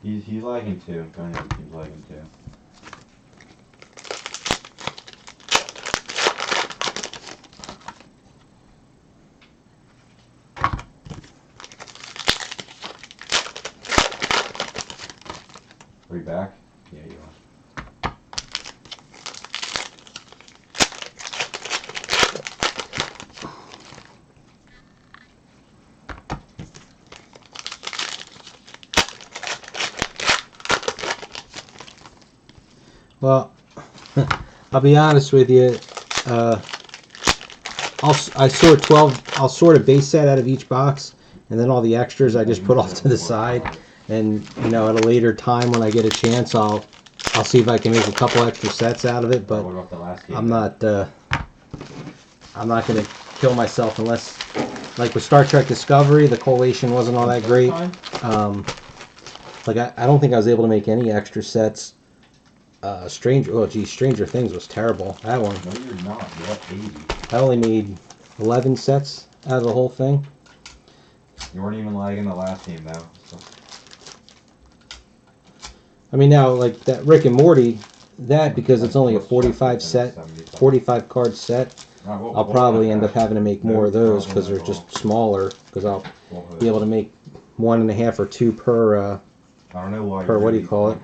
He's lagging too. Kind of he's lagging too. Are you back? Yeah, you are. Well, I'll be honest with you. I sort 12. I'll sort a base set out of each box, and then all the extras I just put off to the side. And you know, at a later time when I get a chance, I'll see if I can make a couple extra sets out of it. But What about the last game? I'm not gonna kill myself unless, like with Star Trek Discovery, the collation wasn't all that great. Like I don't think I was able to make any extra sets. Stranger Things was terrible. That one. No, you're not. You're at 80. I only made 11 sets out of the whole thing. You weren't even lagging the last game though. So. I mean, now like that Rick and Morty, that because it's only a 45 card set. I'll probably end up having to make more of those because they're just smaller. Because I'll be able to make 1.5 or 2 per. I don't know why. Per what do you call it?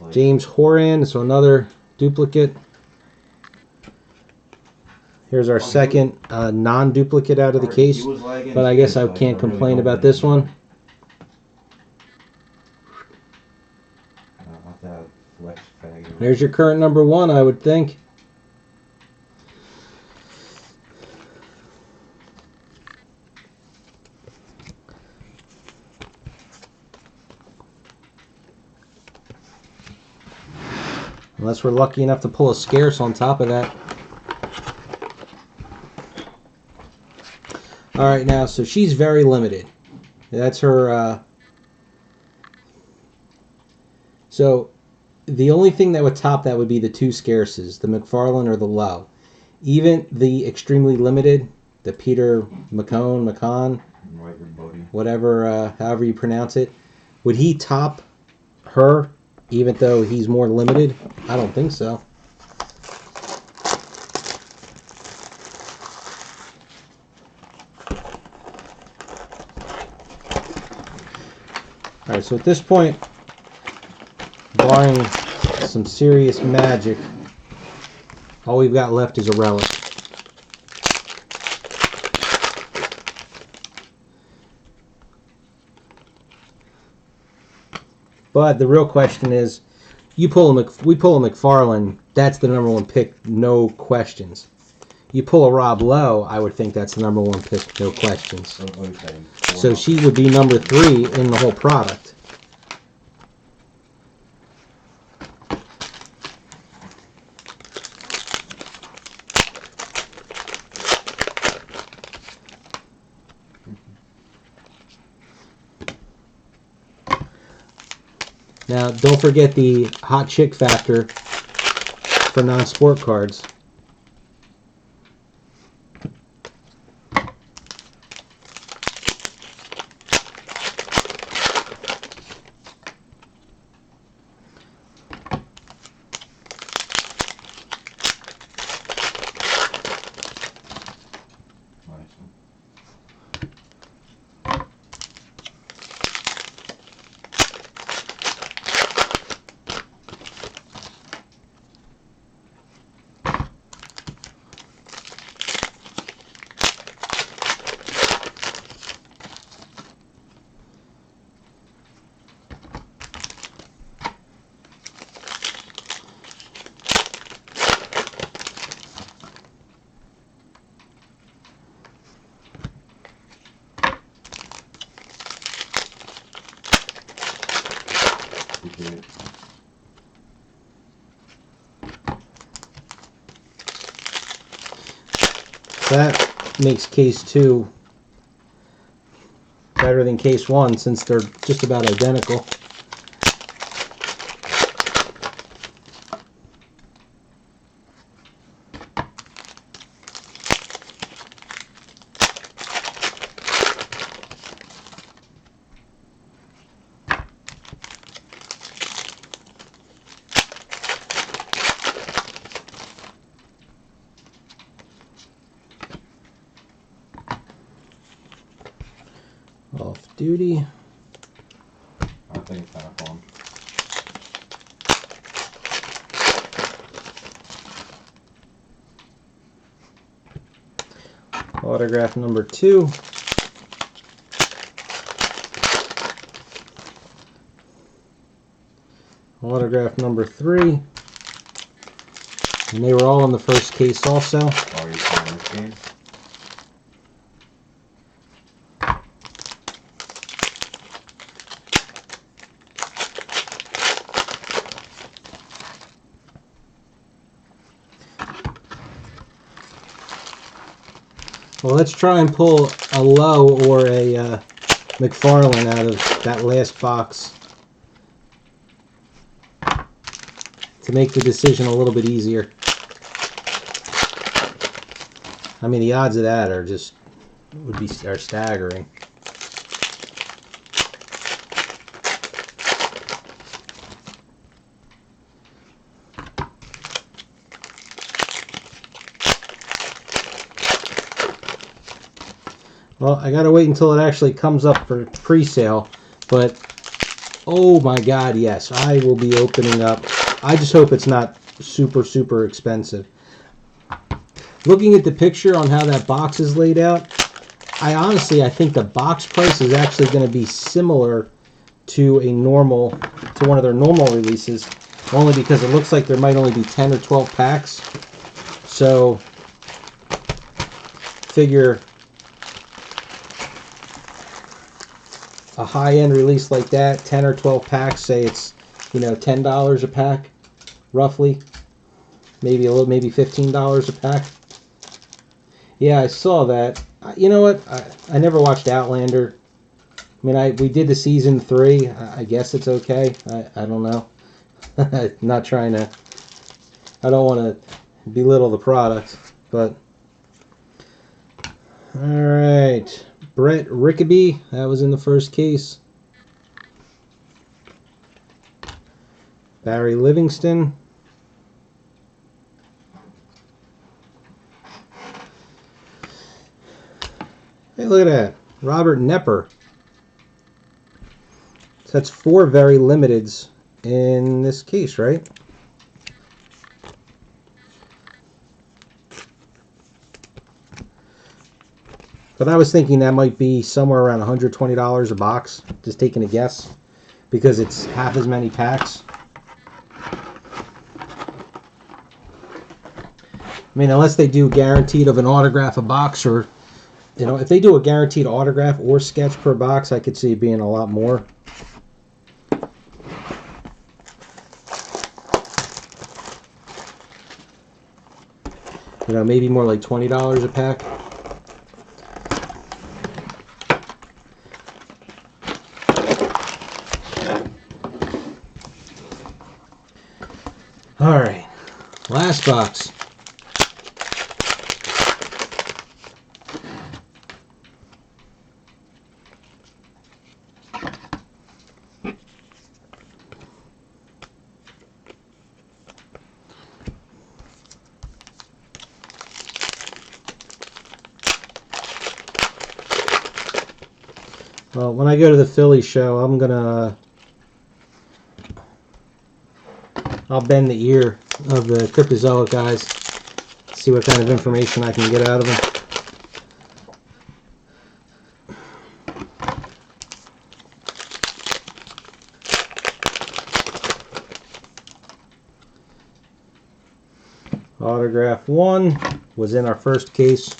Like, James Horan, so another duplicate. Here's our second non-duplicate out of the case. But I guess I can't complain about this one. There's your current number 1, I would think. Unless we're lucky enough to pull a scarce on top of that. Alright, now, so she's very limited. That's her, So, the only thing that would top that would be the 2 scarces, the McFarlane or the Lowe. Even the extremely limited, the Peter McCon, whatever, however you pronounce it, would he top her even though he's more limited? I don't think so. Alright, so at this point, barring some serious magic, all we've got left is a relic. But the real question is, we pull a McFarlane, that's the number 1 pick, no questions. You pull a Rob Lowe, I would think that's the number 1 pick, no questions. So she would be number 3 in the whole product. Now, don't forget the hot chick factor for non-sport cards. That makes case 2 better than case 1 since they're just about identical. Off duty. I think it's kind of fun. Autograph number 2. Autograph number 3. And they were all in the first case also. Oh, you're playing this game? Well, let's try and pull a Lowe or a McFarlane out of that last box to make the decision a little bit easier. I mean, the odds of that are just are staggering. Well, I gotta wait until it actually comes up for pre-sale, but oh my god, yes, I will be opening up. I just hope it's not super expensive. Looking at the picture on how that box is laid out, I think the box price is actually going to be similar to one of their normal releases, only because it looks like there might only be 10 or 12 packs. So figure a high-end release like that, 10 or 12 packs, say it's, $10 a pack, roughly. Maybe $15 a pack. Yeah, I saw that. You know what? I never watched Outlander. I mean, we did the season 3. I guess it's okay. I don't know. Not trying to. I don't want to belittle the product, but all right. Brett Rickaby, that was in the first case. Barry Livingston. Hey, look at that. Robert Nepper. So that's 4 very limiteds in this case, right? But I was thinking that might be somewhere around $120 a box. Just taking a guess. Because it's half as many packs. I mean, unless they do guaranteed of an autograph a box, or if they do a guaranteed autograph or sketch per box, I could see it being a lot more. Maybe more like $20 a pack. All right, last box. Well, when I go to the Philly show, I'll bend the ear of the Cryptozoic guys, see what kind of information I can get out of them. Autograph 1 was in our first case.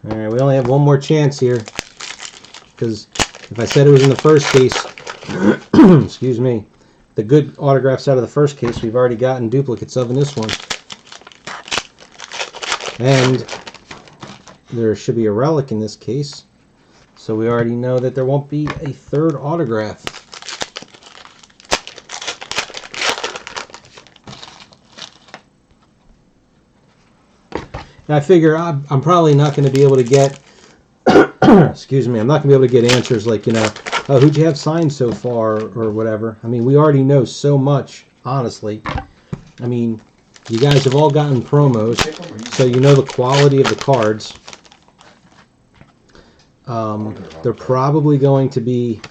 Alright, we only have one more chance here, because if I said it was in the first case, excuse me, the good autographs out of the first case we've already gotten duplicates of in this one. And there should be a relic in this case, so we already know that there won't be a third autograph. And I figure I'm probably not going to be able to get, excuse me, I'm not going to be able to get answers like, oh, who'd you have signed so far or whatever. I mean, we already know so much, honestly. I mean, You guys have all gotten promos, so you know the quality of the cards. They're probably going to be...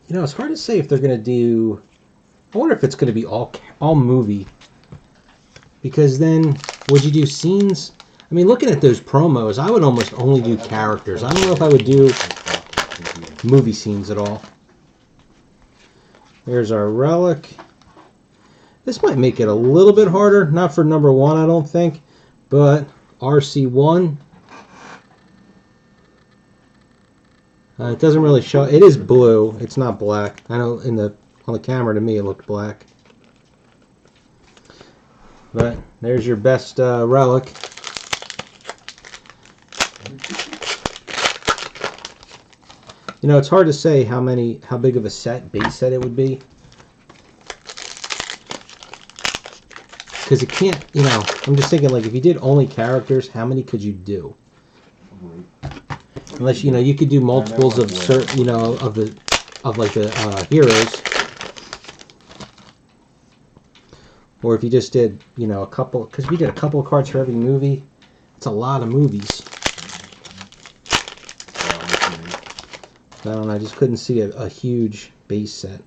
You know, it's hard to say if they're going to do... I wonder if it's going to be all movie. Because then, would you do scenes? I mean, looking at those promos, I would almost only do characters. I don't know if I would do movie scenes at all. There's our relic. This might make it a little bit harder. Not for number 1, I don't think. But RC1. It doesn't really show. It is blue. It's not black. I know on the camera to me it looked black. But there's your best relic. You know, it's hard to say how big of a base set it would be. Because it can't, you know, I'm just thinking, like, if you did only characters, how many could you do? Unless, you know, you could do multiples of certain, you know, of the heroes. Or if you just did, you know, a couple, because if you did a couple of cards for every movie, it's a lot of movies. I don't know, I just couldn't see a huge base set.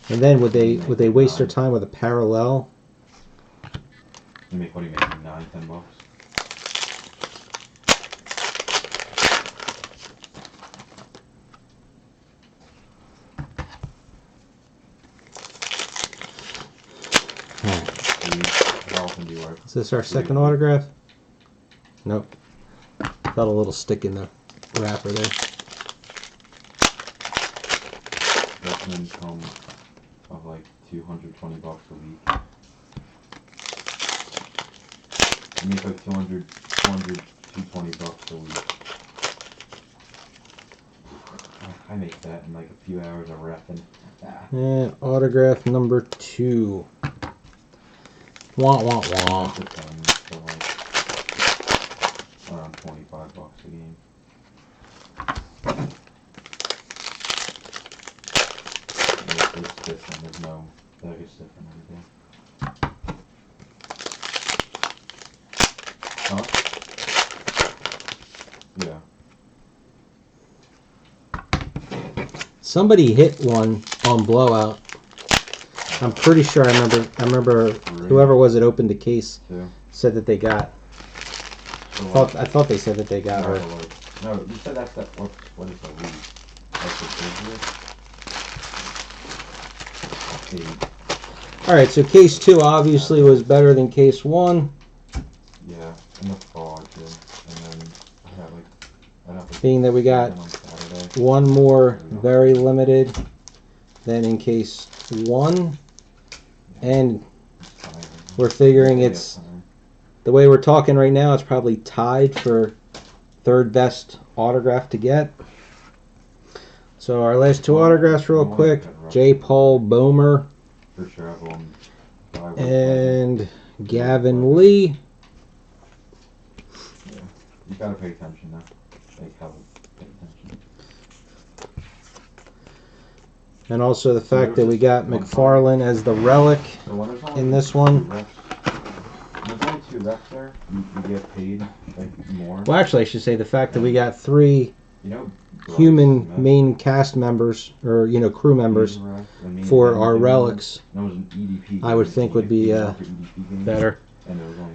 And then would they waste their time with a parallel? You make, what do you make, $9-10 bucks? How often do you work? Is this our second autograph? Nope. Got a little stick in the wrapper there. That's an income of like $220 a week. You make like 220 bucks a week. I make that in like a few hours of repping. And autograph number 2. Wah wah wah. So like around 25 bucks a game. It's different. There's no. That is different every day. Huh? Yeah. Somebody hit one on Blowout. I'm pretty sure I remember whoever was it opened the case said that they got. I thought they said that they got her. No, you said that's what is the lead? That's the Alright, so case 2 obviously was better than case 1. Yeah, and the fraud too. And then I have being that we got one more very limited than in case 1. And we're figuring it's, the way we're talking right now, it's probably tied for third best autograph to get. So our last 2 autographs real quick. J. Paul Boehmer and Gavin Lee. Yeah, you gotta pay attention now. Like how pay attention. And also the fact that we got McFarlane as the relic in this one. There's only 2 reps there. You get paid like more. Well, actually, I should say the fact that we got 3 You know, human main cast members, or crew members for our relics, I would think would be better.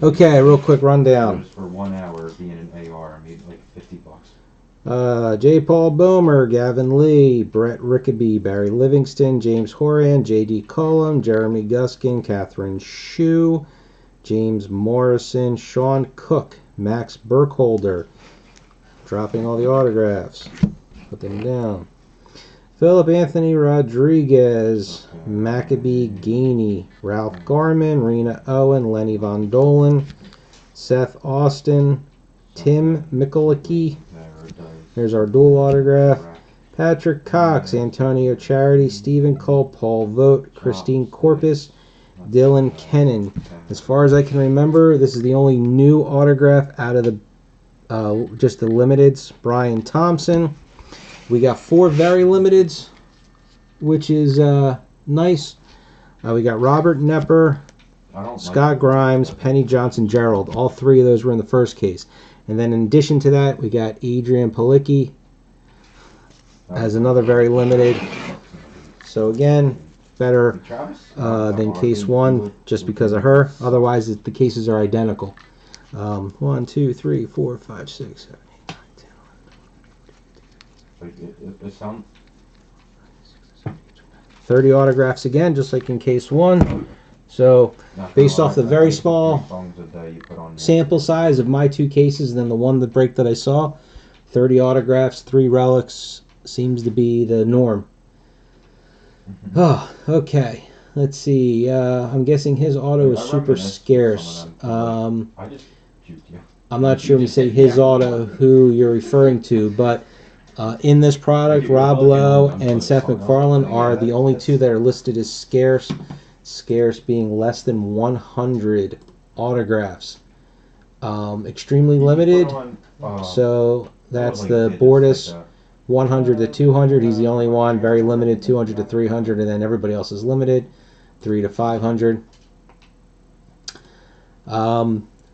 Okay, real quick rundown. For 1 hour being an AR, I made like $50. J. Paul Boehmer, Gavin Lee, Brett Rickaby, Barry Livingston, James Horan, J.D. Cullum, Jeremy Guskin, Catherine Shue, James Morrison, Sean Cook, Max Burkholder. Dropping all the autographs. Put them down. Philip Anthony Rodriguez, Maccabee Gainey, Ralph Garman, Rena Owen, Lenny Von Dolan, Seth Austin, Tim Mikulicki. There's our dual autograph. Patrick Cox, Antonio Charity, Stephen Cole, Paul Vogt, Christine Corpus, Dylan Kennan. As far as I can remember, this is the only new autograph out of the just the limiteds. Brian Thompson. We got 4 very limiteds, which is nice. We got Robert Nepper, Scott Grimes, Penny Johnson, Gerald. All 3 of those were in the first case. And then in addition to that, we got Adrian Palicki as another very limited. So again, better than case 1 just because of her. Otherwise, the cases are identical. 1, 2, 3, 4, 5, 6, 7, 8, 9, 10, 30 autographs again, just like in case 1. So, based off the very small sample size of my 2 cases and then the one the break that I saw, 30 autographs, 3 relics seems to be the norm. Oh, okay. Let's see. I'm guessing his auto is super scarce. I'm not sure when you say his auto who you're referring to, but in this product, Rob Lowe and Seth MacFarlane are the only 2 that are listed as scarce. Scarce being less than 100 autographs. Extremely limited. So that's the Bordas 100 to 200. He's the only one. Very limited, 200 to 300, and then everybody else is limited, 3 to 500.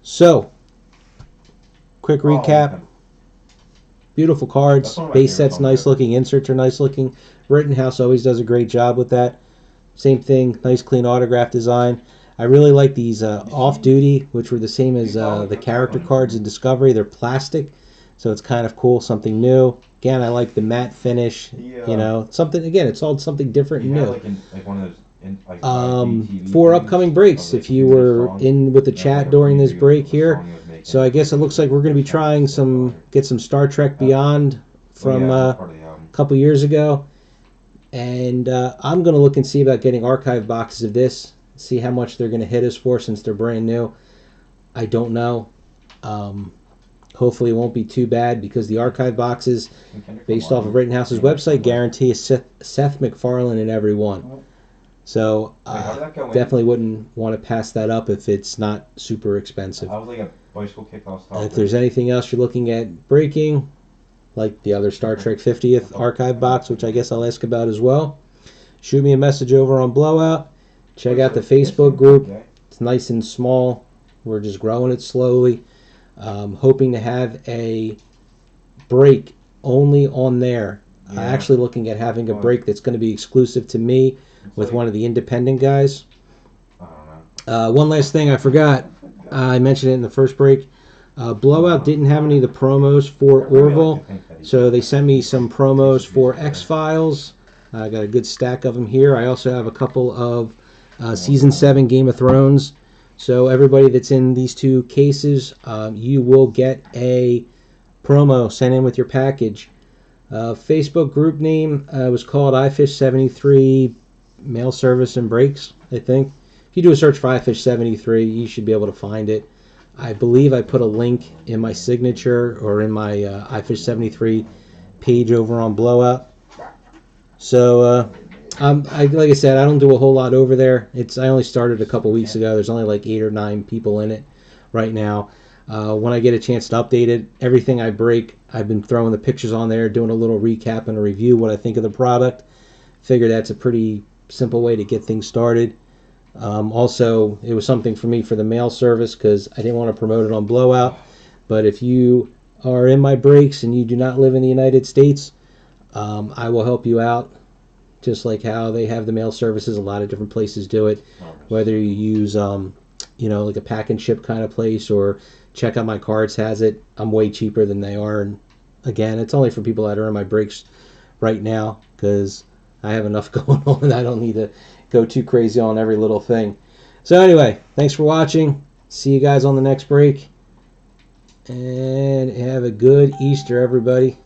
So, quick recap. Beautiful cards. Base set's nice looking. Inserts are nice looking. Rittenhouse always does a great job with that. Same thing. Nice clean autograph design. I really like these off-duty, which were the same as the character cards in Discovery. They're plastic, so it's kind of cool. Something new. Again, I like the matte finish. You know, something. Again, it's all something different and new. For upcoming breaks, if you were in with the chat during this break here, so I guess it looks like we're going to be trying get some Star Trek Beyond from a couple years ago, and I'm going to look and see about getting archive boxes of this. See how much they're going to hit us for since they're brand new. I don't know. Hopefully it won't be too bad because the archive boxes, based off of Rittenhouse's website, guarantee a Seth MacFarlane in every one. So definitely wouldn't want to pass that up if it's not super expensive. If there's anything else you're looking at breaking, like the other Star Trek 50th archive box, which I guess I'll ask about as well, shoot me a message over on Blowout. Check out the Facebook group. It's nice and small. We're just growing it slowly. Hoping to have a break only on there. I'm actually looking at having a break that's going to be exclusive to me with one of the independent guys. One last thing I forgot. I mentioned it in the first break. Blowout didn't have any of the promos for Orville, so they sent me some promos for X-Files. I got a good stack of them here. I also have a couple of Season 7 Game of Thrones. So everybody that's in these 2 cases, you will get a promo sent in with your package. Facebook group name was called iFish73 Mail Service and Breaks, I think. If you do a search for iFish73, you should be able to find it. I believe I put a link in my signature or in my iFish73 page over on Blowout. So, like I said, I don't do a whole lot over there. I only started a couple weeks ago. There's only like 8 or 9 people in it right now. When I get a chance to update it, everything I break, I've been throwing the pictures on there, doing a little recap and a review, what I think of the product. Figure that's a pretty simple way to get things started. Also, it was something for me for the mail service because I didn't want to promote it on Blowout. But if you are in my breaks and you do not live in the United States, I will help you out. Just like how they have the mail services, a lot of different places do it. Whether you use, like a pack and ship kind of place or Check Out My Cards has it. I'm way cheaper than they are. And again, it's only for people that are in my breaks right now because I have enough going on. I don't need to go too crazy on every little thing. So anyway, thanks for watching. See you guys on the next break. And have a good Easter, everybody.